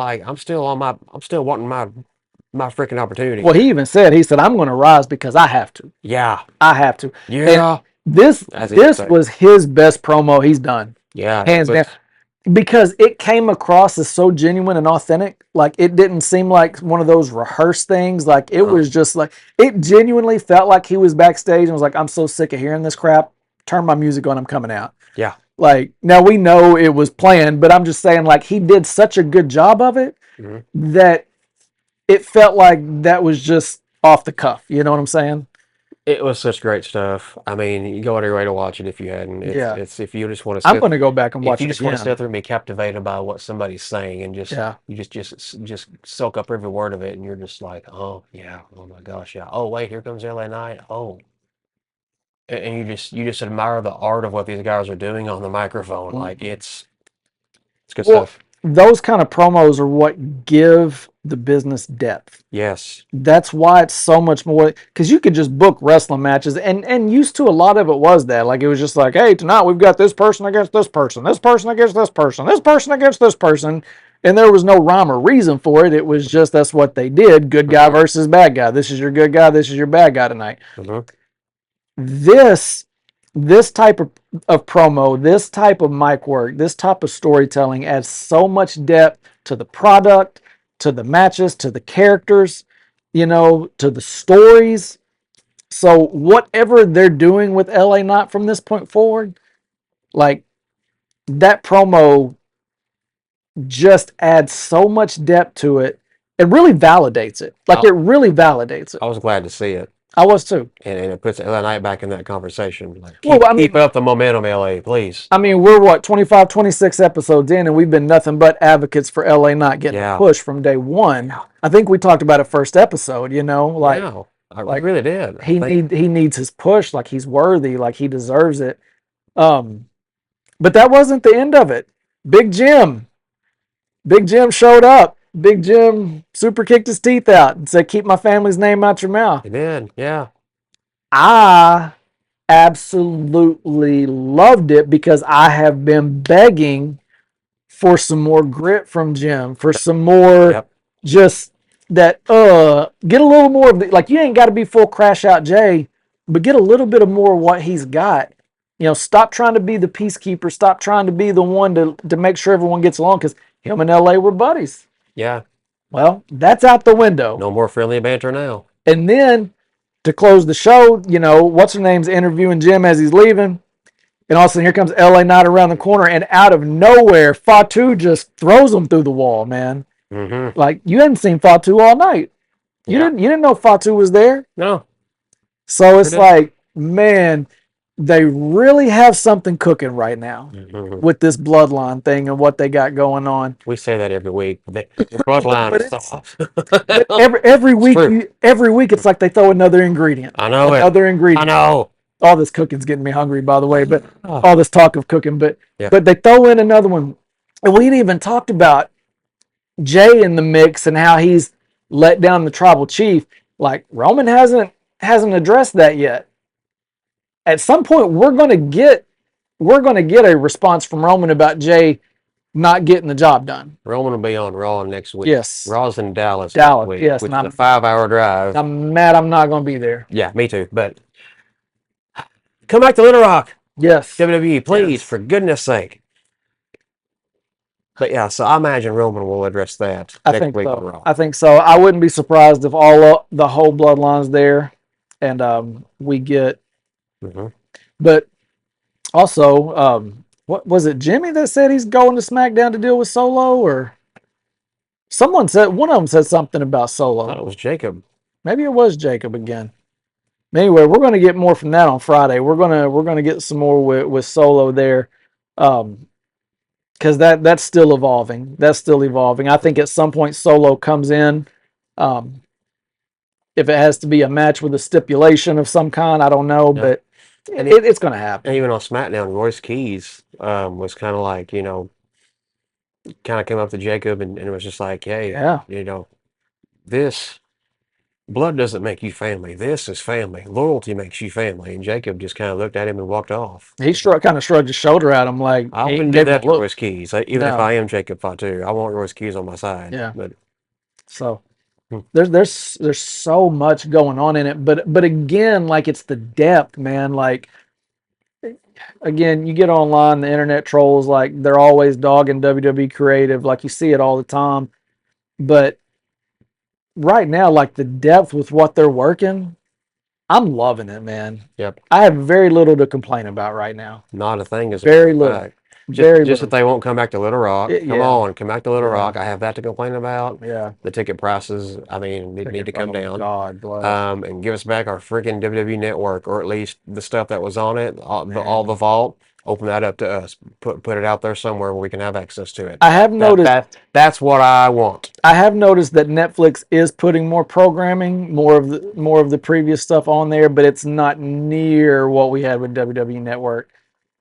wanting my freaking opportunity. Well, he even said, I'm going to rise because I have to. Yeah. I have to. Yeah. And this was his best promo he's done. Yeah. Hands down. Because it came across as so genuine and authentic. Like, it didn't seem like one of those rehearsed things. Like, it was just like, it genuinely felt like he was backstage and was like, I'm so sick of hearing this crap. Turn my music on. I'm coming out. Yeah. Like, now we know it was planned, but I'm just saying, like, he did such a good job of it that it felt like that was just off the cuff. You know what I'm saying? It was such great stuff. I mean, you go out of your way to watch it if you hadn't. It's if you just want to. I'm going to go back and watch it. If you just want to sit there and be captivated by what somebody's saying and just you just soak up every word of it, and you're just like, oh yeah, oh my gosh, yeah. Oh wait, here comes LA Knight. Oh, and you just admire the art of what these guys are doing on the microphone. Like it's good stuff. Those kind of promos are what give the business depth. Yes. That's why it's so much more, because you could just book wrestling matches, and used to a lot of it was that. Like, it was just like, hey, tonight we've got this person against this person against this person, this person against this person, and there was no rhyme or reason for it. It was just that's what they did. Good guy versus bad guy. This is your good guy. This is your bad guy tonight. This type of promo, this type of mic work, this type of storytelling adds so much depth to the product, to the matches, to the characters, to the stories. So whatever they're doing with LA Knight from this point forward, like, that promo just adds so much depth to it. It really validates it. Like, it really validates it. I was glad to see it. I was too. And it puts LA Knight back in that conversation. Like, Well, I mean, keep up the momentum, LA, please. I mean, we're what 25, 26 episodes in, and we've been nothing but advocates for LA not getting a push from day one. I think we talked about it first episode. Like, yeah, I really did. He needs his push. Like, he's worthy. Like, he deserves it. But that wasn't the end of it. Big Jim showed up. Big Jim super kicked his teeth out and said, "Keep my family's name out your mouth." He did, yeah. I absolutely loved it because I have been begging for some more grit from Jim, for some more just that get a little more of the, like, you ain't got to be full crash out Jay, but get a little bit of more of what he's got. Stop trying to be the peacekeeper, stop trying to be the one to make sure everyone gets along, because him and LA were buddies. Yeah. Well, that's out the window. No more friendly banter now. And then to close the show, what's her name's interviewing Jim as he's leaving. And all of a sudden, here comes LA Knight around the corner, and out of nowhere, Fatu just throws him through the wall, man. Mm-hmm. Like, you hadn't seen Fatu all night. You didn't know Fatu was there. No. So it's like, man, they really have something cooking right now with this bloodline thing and what they got going on. We say that every week. The bloodline is soft. every week, it's like they throw another ingredient. I know another ingredient. I know. All this cooking's getting me hungry, by the way. But all this talk of cooking, but they throw in another one, and we ain't even talked about Jay in the mix and how he's let down the tribal chief. Like, Roman hasn't addressed that yet. At some point, we're gonna get a response from Roman about Jay not getting the job done. Roman will be on Raw next week. Yes. Raw's in Dallas next week, yes. Which is a 5-hour drive. I'm mad I'm not gonna be there. Yeah, me too. But come back to Little Rock. Yes. WWE, please, for goodness sake. But yeah, so I imagine Roman will address that next week on Raw. I think so. I wouldn't be surprised if the whole bloodline's there, and we get. Mm-hmm. But also, what was it? Jimmy that said he's going to SmackDown to deal with Solo, or someone said, one of them said something about Solo. I thought it was Jacob. Maybe it was Jacob again. Anyway, we're going to get more from that on Friday. We're gonna get some more with Solo there, because that's still evolving. I think at some point Solo comes in. If it has to be a match with a stipulation of some kind, I don't know, but it's going to happen. And even on SmackDown, Royce Keys was kind of like, kind of came up to Jacob and it was just like, hey, this blood doesn't make you family. This is family. Loyalty makes you family. And Jacob just kind of looked at him and walked off. He kind of shrugged his shoulder at him like, I wouldn't do that to Royce Keys. Even if I am Jacob Fatu, I want Royce Keys on my side. Yeah. But so there's so much going on in it, but again, like, it's the depth, man. Like, again, you get online, the internet trolls, like, they're always dogging WWE creative, like, you see it all the time. But right now, like, the depth with what they're working, I'm loving it, man. Yep. I have very little to complain about right now. Not a thing is very little. Just that they won't come back to Little Rock. Come back to Little Rock. I have that to complain about. Yeah. The ticket prices, I mean, need to come down. God bless. And give us back our freaking WWE network, or at least the stuff that was on it, all the vault. Open that up to us. Put it out there somewhere where we can have access to it. I have noticed that's what I want. I have noticed that Netflix is putting more programming, more of the previous stuff on there, but it's not near what we had with WWE Network.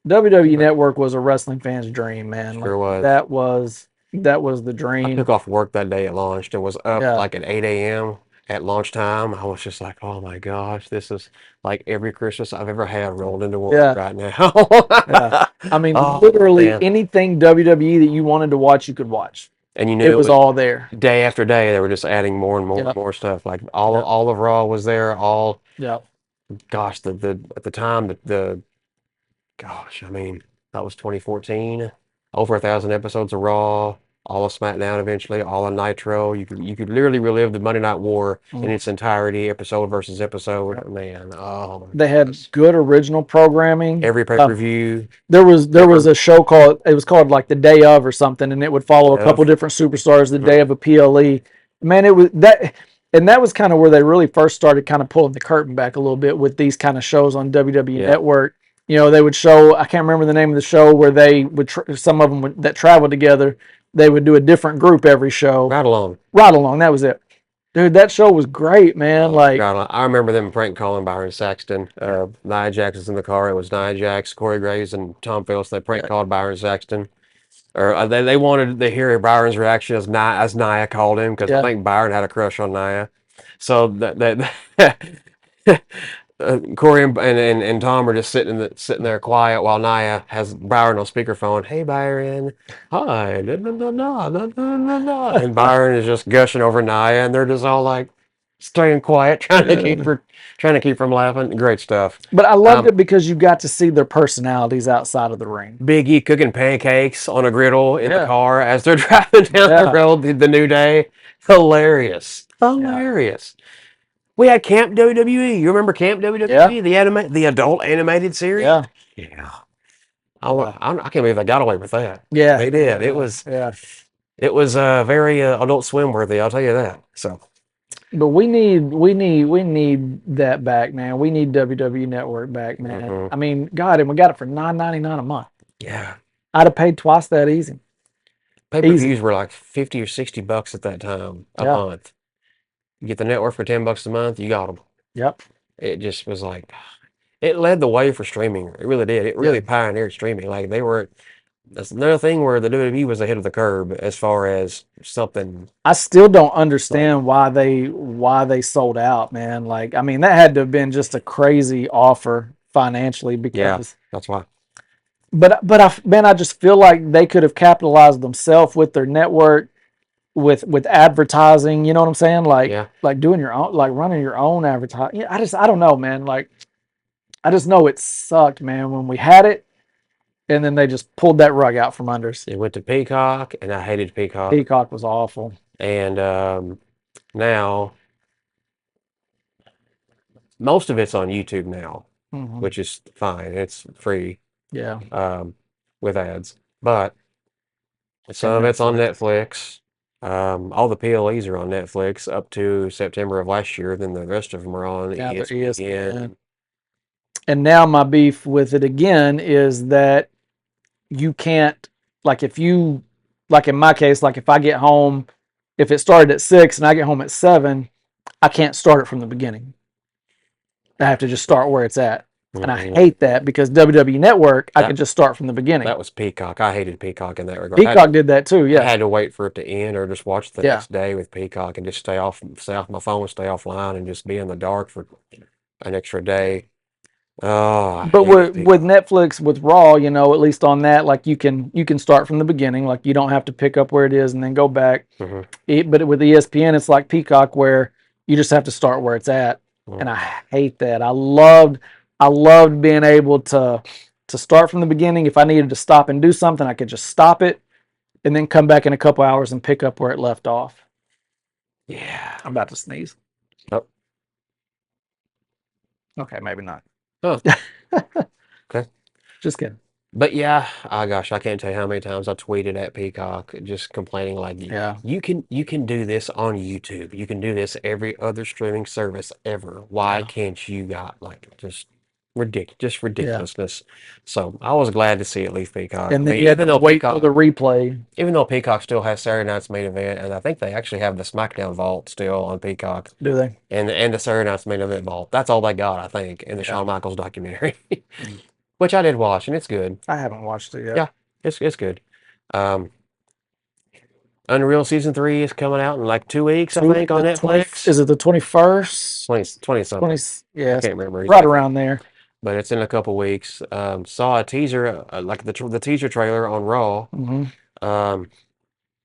WWE Network was a wrestling fan's dream, man. Sure was. That was the dream. I took off work that day it launched and was up like at 8 a.m. at lunchtime. I was just like, oh my gosh, this is like every Christmas I've ever had rolled into one right now. I mean, literally anything WWE that you wanted to watch, you could watch. And you knew it was all there. Day after day, they were just adding more and more and more stuff. Like all of Raw was there. Gosh, at the time I mean, that was 2014. Over 1,000 episodes of Raw, all of SmackDown eventually, all of Nitro. You could literally relive the Monday Night War in its entirety, episode versus episode. Man, they had good original programming. Every pay-per-view. There was a show called like The Day Of or something, and it would follow a couple different superstars the day of a PLE. Man, it was that. and that was kind of where they really first started kind of pulling the curtain back a little bit with these kind of shows on WWE Yeah. Network. You know, they would show, I can't remember the name of the show, where they would, some of them that traveled together, they would do a different group every show. Right along. Ride Along, that was it. Dude, that show was great, man. Like, Right along. I remember them prank calling Byron Saxton. Nia Jax was in the car. It was Nia Jax, Corey Graves, and Tom Phillips. They prank called Byron Saxton. Or they wanted to hear Byron's reaction as Nia called him, because I think Byron had a crush on Nia. So Corey and Tom are just sitting there quiet while Nia has Byron on speakerphone. Hey Byron, hi, da, da, da, da, da, da, da. And Byron is just gushing over Nia, and they're just all like staying quiet, trying to keep from laughing. Great stuff. but I loved it because you got to see their personalities outside of the ring. Big E cooking pancakes on a griddle in the car as they're driving down the road. The New Day, hilarious. We had Camp WWE. You remember Camp WWE, the adult animated series? Yeah. I can't believe they got away with that. Yeah, they did. It was very Adult Swim worthy. I'll tell you that. So, but we need that back, man. We need WWE Network back, man. I mean, God, and we got it for $9.99 a month. Yeah, I'd have paid twice that easy. Pay-per-views were like $50 or $60 at that time a month. You get the network for $10 a month, you got them. Yep. It just was like, it led the way for streaming. It really did. It really pioneered streaming. Like that's another thing where the WWE was ahead of the curve as far as something. I still don't understand why they sold out, man. Like, I mean, that had to have been just a crazy offer financially because that's why. But I just feel like they could have capitalized themselves with their network, with advertising. You know what I'm saying? Like doing your own, like running your own advertising. Yeah, I don't know, man. Like, I just know it sucked, man, when we had it, and then they just pulled that rug out from under us. It went to Peacock, and I hated Peacock. Peacock was awful. And now most of it's on YouTube now, which is fine. It's free. Yeah. With ads, but some of it's on Netflix. All the PLEs are on Netflix up to September of last year. Then the rest of them are on ESPN. And now my beef with it again is that you can't, like, if you, like in my case, like if I get home, if it started at 6 and I get home at 7, I can't start it from the beginning. I have to just start where it's at. And I hate that because WWE Network, I could just start from the beginning. That was Peacock. I hated Peacock in that regard. Peacock did that too, yeah. I had to wait for it to end or just watch the next day with Peacock and just stay off my phone, stay offline, and just be in the dark for an extra day. Oh, but with Netflix, with Raw, you know, at least on that, like you can start from the beginning. Like you don't have to pick up where it is and then go back. But with ESPN, it's like Peacock where you just have to start where it's at. And I hate that. I loved being able to start from the beginning. If I needed to stop and do something, I could just stop it and then come back in a couple hours and pick up where it left off. Yeah. I'm about to sneeze. Oh. Okay, maybe not. Oh. Okay. Just kidding. But yeah, oh gosh, I can't tell you how many times I tweeted at Peacock just complaining like, you can do this on YouTube. You can do this every other streaming service ever. Why can't you got like just ridiculousness? So I was glad to see it leave Peacock. And then you had to wait for the replay. Even though Peacock still has Saturday night's main event, and I think they actually have the SmackDown Vault still on Peacock. Do they? And the Saturday night's main event Vault. That's all they got, I think, in the Shawn Michaels documentary. Which I did watch, and it's good. I haven't watched it yet. Yeah, it's good. Unreal Season 3 is coming out in like 2 weeks, I think, on Netflix. Is it the 21st? 20 something. Yeah, I can't remember. Right around there. But it's in a couple weeks. Saw a teaser, like the teaser trailer on Raw.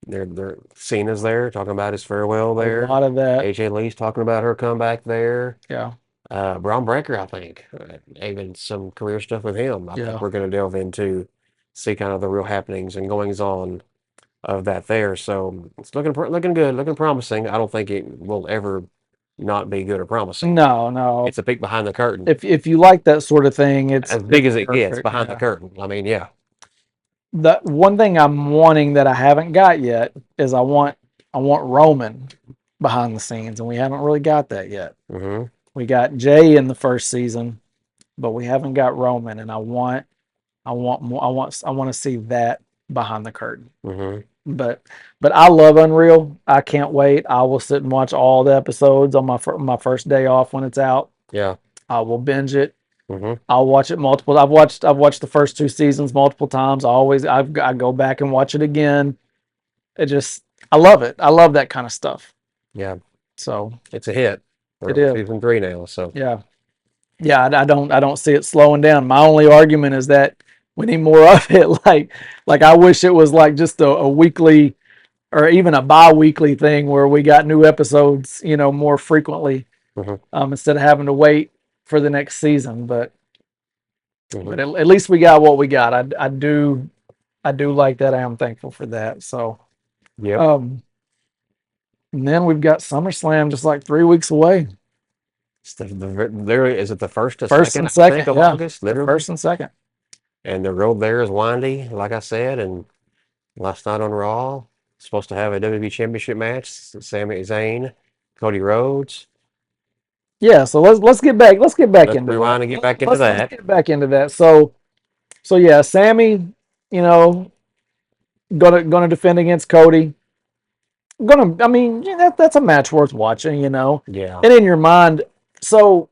They're Cena's there, talking about his farewell there. A lot of that. AJ Lee's talking about her comeback there. Yeah. Braun Breaker, I think, even some career stuff with him. I think we're going to delve into, see kind of the real happenings and goings on of that there. So it's looking good, looking promising. I don't think it will ever not be good or promising. No. It's a peek behind the curtain. If you like that sort of thing, it's as big as it gets behind the curtain. I mean, yeah. The one thing I'm wanting that I haven't got yet is I want Roman behind the scenes, and we haven't really got that yet. Mm-hmm. We got Jay in the first season, but we haven't got Roman, and I want more. I want to see that behind the curtain. Mm-hmm. But I love Unreal. I can't wait. I will sit and watch all the episodes on my first day off when it's out. Yeah. I will binge it. Mm-hmm. I'll watch it multiple. I've watched the first 2 seasons multiple times. I go back and watch it again. I love it. I love that kind of stuff. Yeah. So It's a hit. It is. Season 3 now. So yeah, I don't see it slowing down. My only argument is that we need more of it. Like I wish it was like just a weekly or even a bi-weekly thing where we got new episodes, more frequently, instead of having to wait for the next season. But at least we got what we got. I do like that. I am thankful for that. So yeah. and then we've got SummerSlam just like 3 weeks away. Literally, is it the first or First second? and second, I think, of yeah. August, literally. First and second. And the road there is windy, like I said. And last night on Raw, supposed to have a WWE Championship match. Sami Zayn, Cody Rhodes. Yeah, so let's get back. Let's get back Let's into rewind that. and get back into that. Let's get back into that. So yeah, Sammy, gonna defend against Cody. I mean, that's a match worth watching, Yeah. And in your mind, so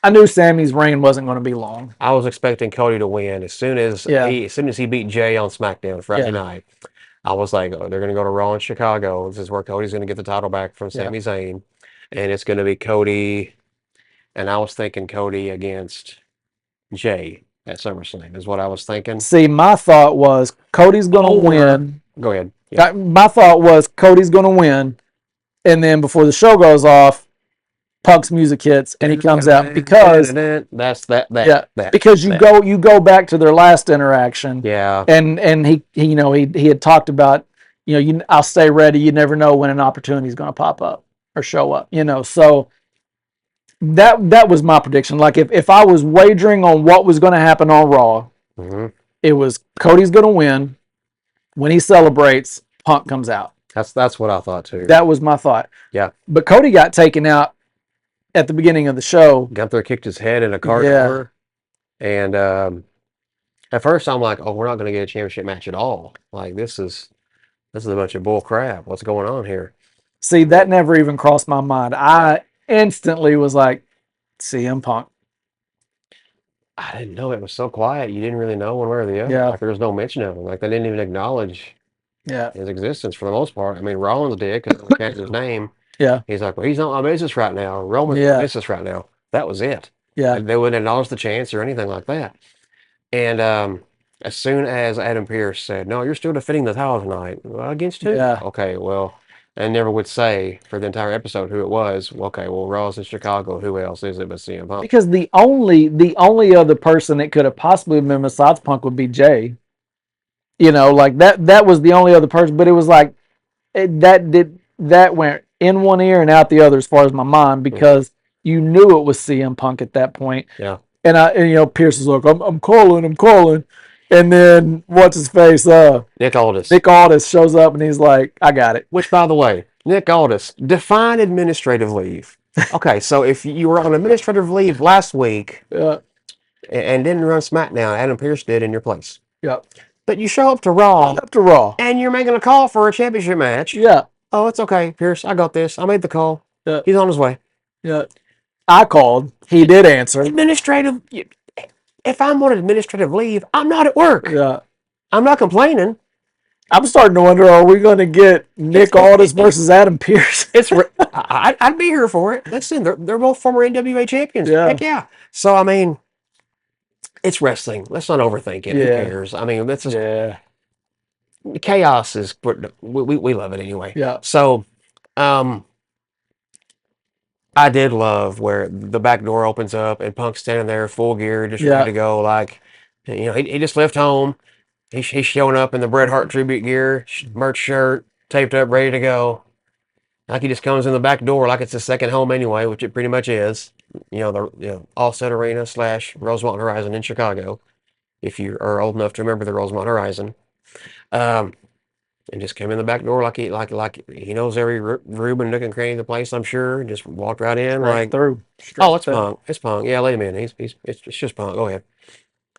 I knew Sammy's reign wasn't going to be long. I was expecting Cody to win as soon as he beat Jay on SmackDown Friday night. I was like, oh, they're going to go to Raw in Chicago. This is where Cody's going to get the title back from Sami Zayn, and it's going to be Cody. And I was thinking Cody against Jay at SummerSlam is what I was thinking. See, my thought was Cody's going to win. Go ahead. Yeah. My thought was Cody's going to win, and then before the show goes off, Punk's music hits and he comes out because because you go back to their last interaction. Yeah. And he had talked about, I'll stay ready. You never know when an opportunity is going to pop up or show up, so that was my prediction. Like if I was wagering on what was going to happen on Raw, it was Cody's going to win. When he celebrates, Punk comes out. That's what I thought too. That was my thought. Yeah. But Cody got taken out at the beginning of the show. Got there, kicked his head in a car door. And at first I'm like, oh, we're not going to get a championship match at all. Like this is a bunch of bull crap. What's going on here? See, that never even crossed my mind. I instantly was like, CM Punk. I didn't know it was so quiet. You didn't really know one way or the other. Yeah. Like there was no mention of him. Like they didn't even acknowledge his existence for the most part. I mean, Rollins did because they changed his name. Yeah. He's like, well, he's not my business right now. Roman's my business right now. That was it. Yeah. Like, they wouldn't acknowledge the chance or anything like that. And as soon as Adam Pearce said, no, you're still defending the title tonight. Well, against who? Yeah. Okay, well, and never would say for the entire episode who it was. Okay, well, Raw's in Chicago. Who else is it but CM Punk? Because the only other person it could have possibly been besides Punk would be Jay. Like that was the only other person, but it was like that went in one ear and out the other as far as my mind because you knew it was CM Punk at that point. Yeah. And Pearce is like, I'm calling. And then what's his face? Nick Aldis. Nick Aldis shows up and he's like, I got it. Which, by the way, Nick Aldis, define administrative leave. Okay, so if you were on administrative leave last week and didn't run SmackDown, Adam Pearce did in your place. Yep. But you show up to Raw. And you're making a call for a championship match. Yeah. Oh, it's okay, Pearce. I got this. I made the call. Yeah. He's on his way. Yeah. I called. He did answer. Administrative. If I'm on administrative leave, I'm not at work. Yeah. I'm not complaining. I'm starting to wonder, are we going to get Nick Aldis versus Adam Pearce? I'd be here for it. Listen, they're both former NWA champions. Yeah. Heck yeah. So, I mean, it's wrestling. Let's not overthink it. Who cares? I mean, that's just chaos is we love it anyway. Yeah. So, I did love where the back door opens up and Punk's standing there full gear, just ready to go. Like, he just left home. He's showing up in the Bret Hart tribute gear, merch shirt, taped up, ready to go. Like he just comes in the back door like it's his second home anyway, which it pretty much is. The Allstate Arena / Rosemont Horizon in Chicago, if you are old enough to remember the Rosemont Horizon. and just came in the back door like he knows every room and nook and cranny of the place. I'm sure. And just walked right in Straight like, through. oh, Straight it's through. Punk. It's Punk. Yeah, let him in. It's just Punk. Go ahead.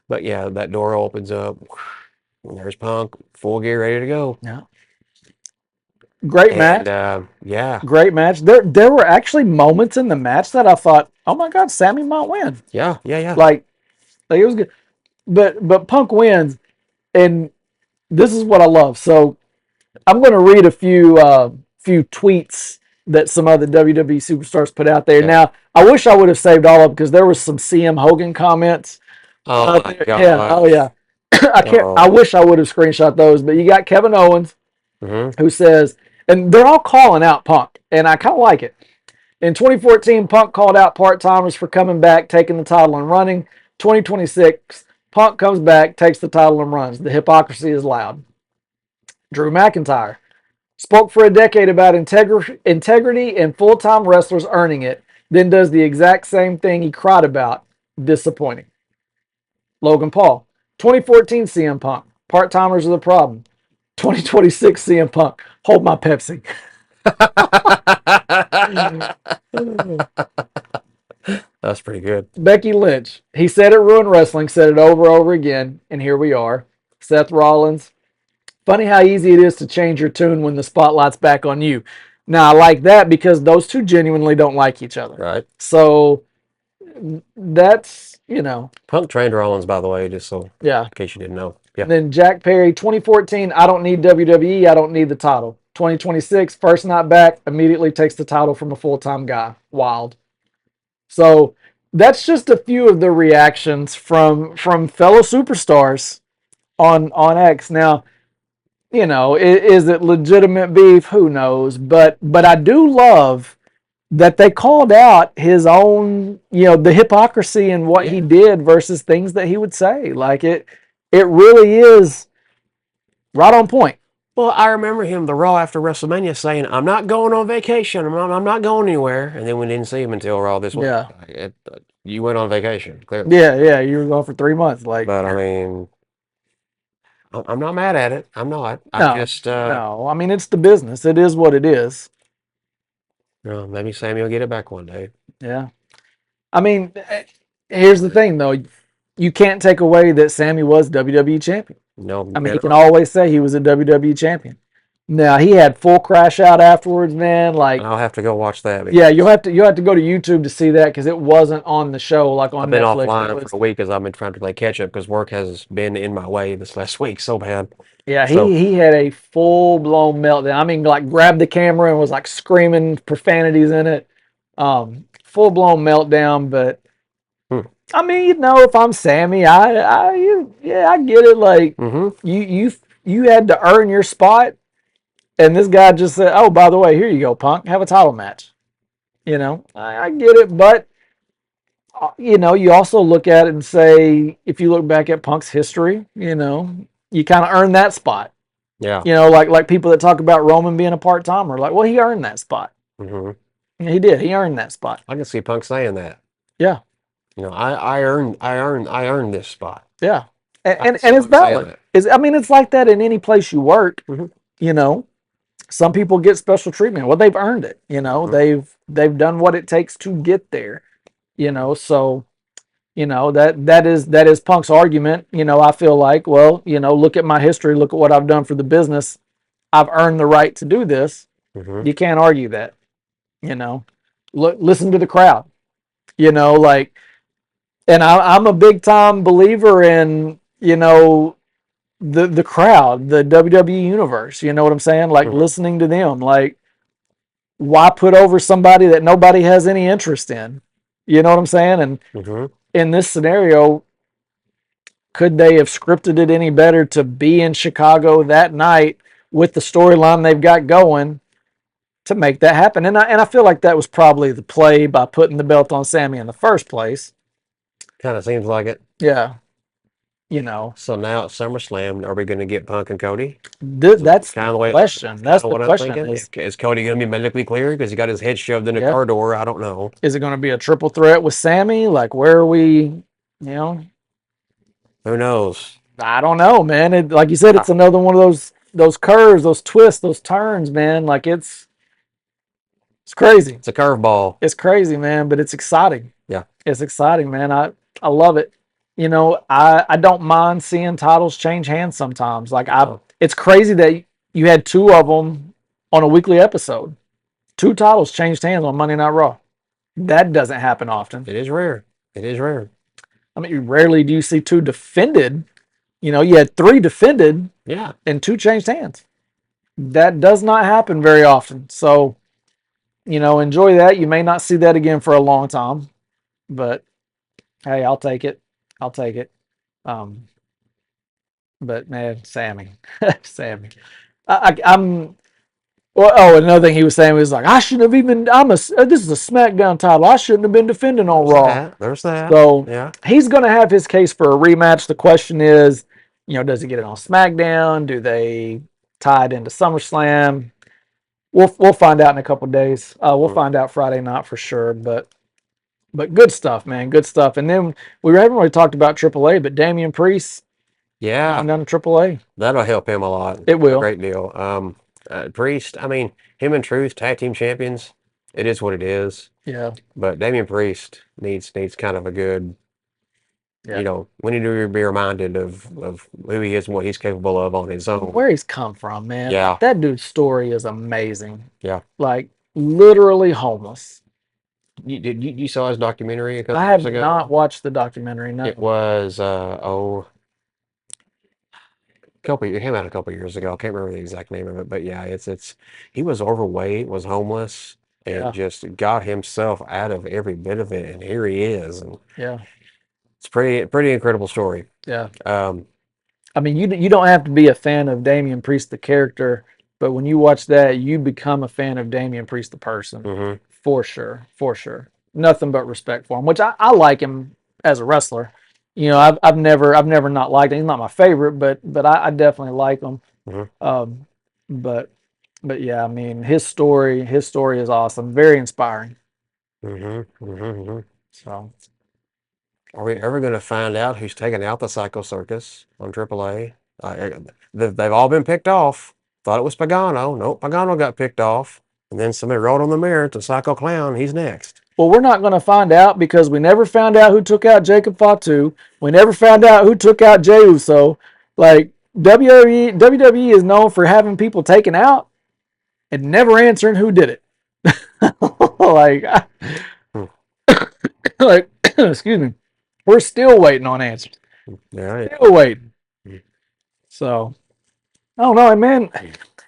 But yeah, that door opens up. And there's Punk, full gear, ready to go. Yeah. Great match. And yeah, Great match. There were actually moments in the match that I thought, oh my God, Sammy might win. yeah. Like it was good. But Punk wins, and this is what I love. So I'm going to read a few tweets that some other WWE superstars put out there. Okay. Now I wish I would have saved all of them because there was some CM Hogan comments. Oh my Yeah, oh gosh. yeah. I can't. Oh. I wish I would have screenshot those. But you got Kevin Owens Mm-hmm. who says, and they're all calling out Punk, and I kind of like it. In 2014, Punk called out part-timers for coming back, taking the title and running. 2026, Punk comes back, takes the title and runs. The hypocrisy is loud. Drew McIntyre spoke for a decade about integrity and full-time wrestlers earning it, then does the exact same thing he cried about. Disappointing. Logan Paul, 2014 CM Punk, part-timers are the problem. 2026 CM Punk, hold my Pepsi. That's pretty good. Becky Lynch, he said it ruined wrestling, said it over and over again, and here we are. Seth Rollins, funny how easy it is to change your tune when the spotlight's back on you. Now, I like that because those two genuinely don't like each other. Right. So that's, Punk trained Rollins, by the way, just so yeah. in case you didn't know. Yeah. And then Jack Perry, 2014, I don't need WWE, I don't need the title. 2026, first night back, immediately takes the title from a full-time guy. Wild. So that's just a few of the reactions from fellow superstars on X. Now, is it legitimate beef? Who knows? But I do love that they called out his own, the hypocrisy in what he did versus things that he would say. Like it really is right on point. Well, I remember him the Raw after WrestleMania saying, "I'm not going on vacation. I'm not going anywhere." And then we didn't see him until Raw this week. Yeah. You went on vacation, clearly. Yeah. You were gone for 3 months. But I mean, I'm not mad at it. I'm not. No. I mean, it's the business. It is what it is. Maybe Sammy will get it back one day. Yeah. I mean, here's the thing, though. You can't take away that Sammy was WWE champion. No. I mean, he can always say he was a WWE champion. Now, he had full crash out afterwards, man. Like, I'll have to go watch that. Yeah, you'll have to go to YouTube to see that because it wasn't on the show like on I've been Netflix. offline for a week as I've been trying to play catch up because work has been in my way this last week so bad. Yeah, he had a full blown meltdown. I mean, like grabbed the camera and was like screaming profanities in it. Full blown meltdown. But I mean, if I'm Sammy, I get it. Like you had to earn your spot, and this guy just said, "Oh, by the way, here you go, Punk. Have a title match." I get it, but you also look at it and say, if you look back at Punk's history, you kind of earned that spot. Yeah. Like people that talk about Roman being a part timer, like, well, he earned that spot. Mm-hmm. He did. He earned that spot. I can see Punk saying that. Yeah. I earned this spot. Yeah. And it's valid. It's like that in any place you work. Mm-hmm. Some people get special treatment. Well, they've earned it. They've done what it takes to get there. So that is Punk's argument. I feel like, well, look at my history, look at what I've done for the business. I've earned the right to do this. Mm-hmm. You can't argue that. Listen to the crowd. And I'm a big time believer in, the crowd, the WWE universe. You know what I'm saying? Like listening to them. Like, why put over somebody that nobody has any interest in? You know what I'm saying? And in this scenario, could they have scripted it any better to be in Chicago that night with the storyline they've got going to make that happen? And I feel like that was probably the play by putting the belt on Sammy in the first place. Kind of seems like it. Yeah. So now at SummerSlam, are we going to get Punk and Cody? That's the question. That's the question. Is Cody going to be medically cleared because he got his head shoved in a car door? I don't know. Is it going to be a triple threat with Sammy? Like, where are we, Who knows? I don't know, man. Like you said, it's another one of those curves, those twists, those turns, man. Like it's crazy. It's a curveball. It's crazy, man, but it's exciting. Yeah. It's exciting, man. I love it. You know, I don't mind seeing titles change hands sometimes. Like it's crazy that you had two of them on a weekly episode. Two titles changed hands on Monday Night Raw. That doesn't happen often. It is rare. It is rare. I mean, rarely do you see two defended. You know, you had three defended. Yeah. And two changed hands. That does not happen very often. So, you know, enjoy that. You may not see that again for a long time, but hey, I'll take it. I'll take it. But man, Sami, Sami, I'm. Well, oh, another thing he was saying was like, I shouldn't have even. This is a SmackDown title. I shouldn't have been defending on Raw. There's that. So yeah, he's going to have his case for a rematch. The question is, you know, does he get it on SmackDown? Do they tie it into SummerSlam? We'll find out in a couple of days. We'll find out Friday night for sure. But good stuff, man. Good stuff. And then we haven't really talked about AAA, but Damian Priest. Yeah. I'm down to AAA. That'll help him a lot. It will. A great deal. Priest, I mean, him and Truth, tag team champions. It is what it is. Yeah. But Damian Priest needs kind of a good, Yeah. you know, we need to be reminded of who he is and what he's capable of on his own. Where he's come from, man. Yeah. That dude's story is amazing. Yeah. Like, literally homeless. You saw his documentary a couple I have years ago? not watched the documentary. No. It was, it came out a couple years ago. I can't remember the exact name of it, but yeah, it's he was overweight, was homeless, and Yeah. just got himself out of every bit of it, and here he is, and Yeah. it's pretty incredible story. Yeah. Um, I mean, you don't have to be a fan of Damian Priest the character, but when you watch that, you become a fan of Damian Priest the person. mhm. For sure. For sure. Nothing but respect for him, which I like him as a wrestler. You know, I've never not liked him. He's not my favorite, but I definitely like him. Mhm. But yeah, I mean, his story is awesome, very inspiring. So Are we ever going to find out who's taking out the Psycho Circus on AAA? They've all been picked off. Thought it was Pagano. Nope, Pagano got picked off. And then somebody wrote on the mirror to Psycho Clown. He's next. well, we're not going to find out because we never found out who took out Jacob Fatu. We never found out who took out Jey Uso. Like WWE is known for having people taken out and never answering who did it. like, like, excuse me. We're still waiting on answers. Yeah. Still waiting. So, I don't know, man.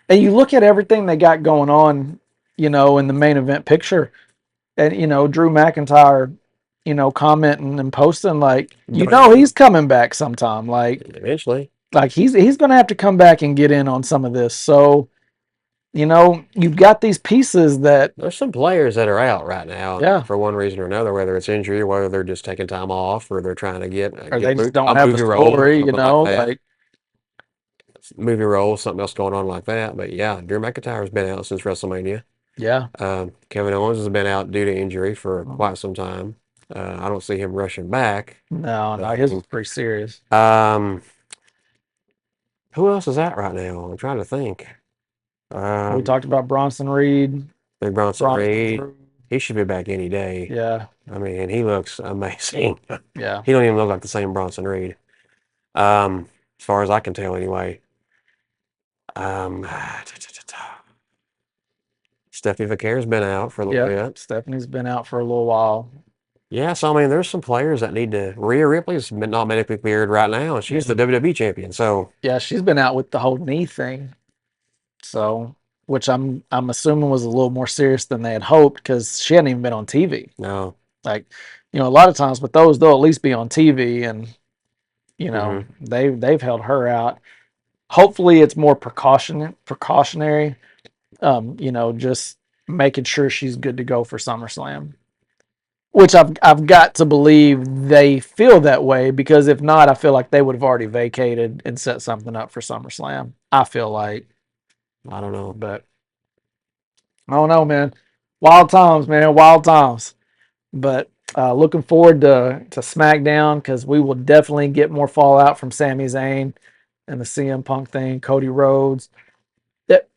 And you look at everything they got going on, you know, in the main event picture, and you know, Drew McIntyre, you know, commenting and posting like, you know, he's coming back sometime. Like Eventually. like he's going to have to come back and get in on some of this. So, you know, you've got these pieces that There's some players that are out right now, Yeah. for one reason or another, whether it's injury or whether they're just taking time off or they're trying to get or they just a don't have a movie role or story, you something know, like that. like Movie role, something else going on like that. But yeah, Drew McIntyre's been out since WrestleMania. yeah. Kevin Owens has been out due to injury for quite some time. I don't see him rushing back. No, his is pretty serious. Who else is out right now? I'm trying to think. We talked about Bronson Reed. Big Bronson Reed. Drew. He should be back any day. Yeah, I mean, he looks amazing. yeah. He don't even look like the same Bronson Reed. As far as I can tell anyway. Stephanie Vaquer's been out for a little bit. Stephanie's been out for a little while. Yeah, so I mean, there's some players that need to. Rhea Ripley's not medically cleared right now, and she's the WWE champion. So Yeah, she's been out with the whole knee thing. So, which I'm assuming was a little more serious than they had hoped because she hadn't even been on TV. no, Like, you know, a lot of times with those, they'll at least be on TV, and you know, they've held her out. Hopefully, it's more precautionary. You know, just making sure she's good to go for SummerSlam. Which I've got to believe they feel that way because if not, I feel like they would have already vacated and set something up for SummerSlam. I feel like, I don't know. but I don't know, man. Wild times, man. Wild times. But looking forward to SmackDown because we will definitely get more fallout from Sami Zayn and the CM Punk thing, Cody Rhodes. That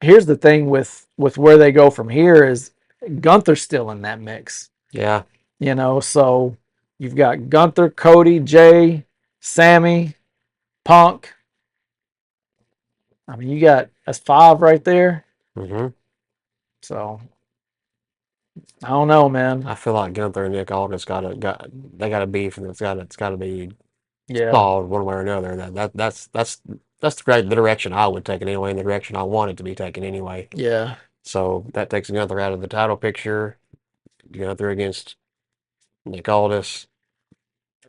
here's the thing with where they go from here is Gunther's still in that mix. Yeah. You know, so you've got Gunther, Cody, Jay, Sammy, Punk. I mean, you got that's 5 right there. Mm-hmm. So I don't know, man. I feel like Gunther and Nick Aldis got a beef, and it's got to be Yeah, solved one way or another. That's the direction I would take it anyway, and the direction I want it to be taken anyway. yeah, So that takes Gunther out of the title picture. Gunther against Nick Aldis.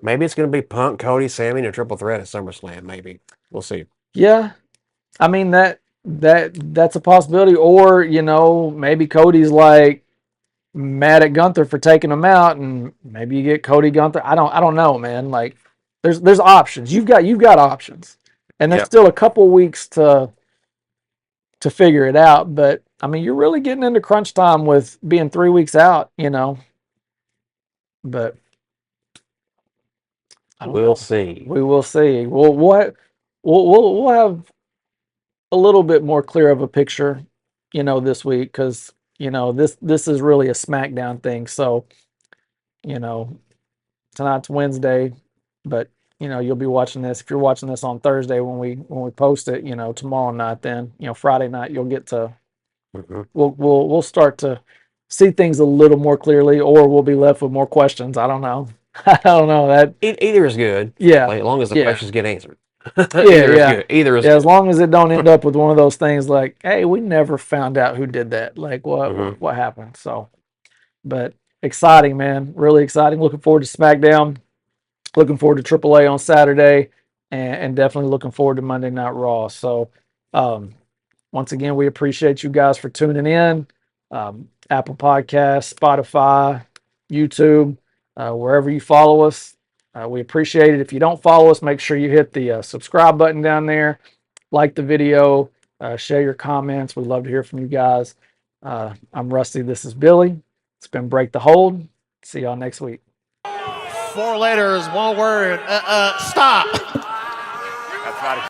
Maybe it's going to be Punk, Cody, Sammy, and a triple threat at SummerSlam. Maybe we'll see. yeah. I mean that's a possibility. Or maybe Cody's like mad at Gunther for taking him out, and maybe you get Cody Gunther. I don't know, man. Like there's options. You've got options, and there's Yep. still a couple weeks to figure it out. But I mean, you're really getting into crunch time with being 3 weeks out, But I don't We'll know. see. We will see. We'll have a little bit more clear of a picture, this week because this is really a SmackDown thing. So, tonight's Wednesday, but you'll be watching this. If you're watching this on Thursday when we post it, tomorrow night, then Friday night you'll get to Mm-hmm. we'll start to see things a little more clearly, or we'll be left with more questions. I don't know. I don't know that. Either is good. Yeah, Like, as long as the yeah. questions get answered. Yeah, Either yeah. is good. Either is Yeah, as good. long as it don't end up with one of those things like, hey, we never found out who did that. Like Mhm. what happened? So, but exciting, man. Really exciting. Looking forward to SmackDown. Looking forward to AAA on Saturday, and definitely looking forward to Monday Night Raw. So, once again, we appreciate you guys for tuning in. Apple Podcasts, Spotify, YouTube, wherever you follow us. We appreciate it. If you don't follow us, make sure you hit the subscribe button down there, like the video, share your comments. We'd love to hear from you guys. I'm Rusty. This is Billy. It's been Break the Hold. See y'all next week. 4 letters, one word. Stop. That's not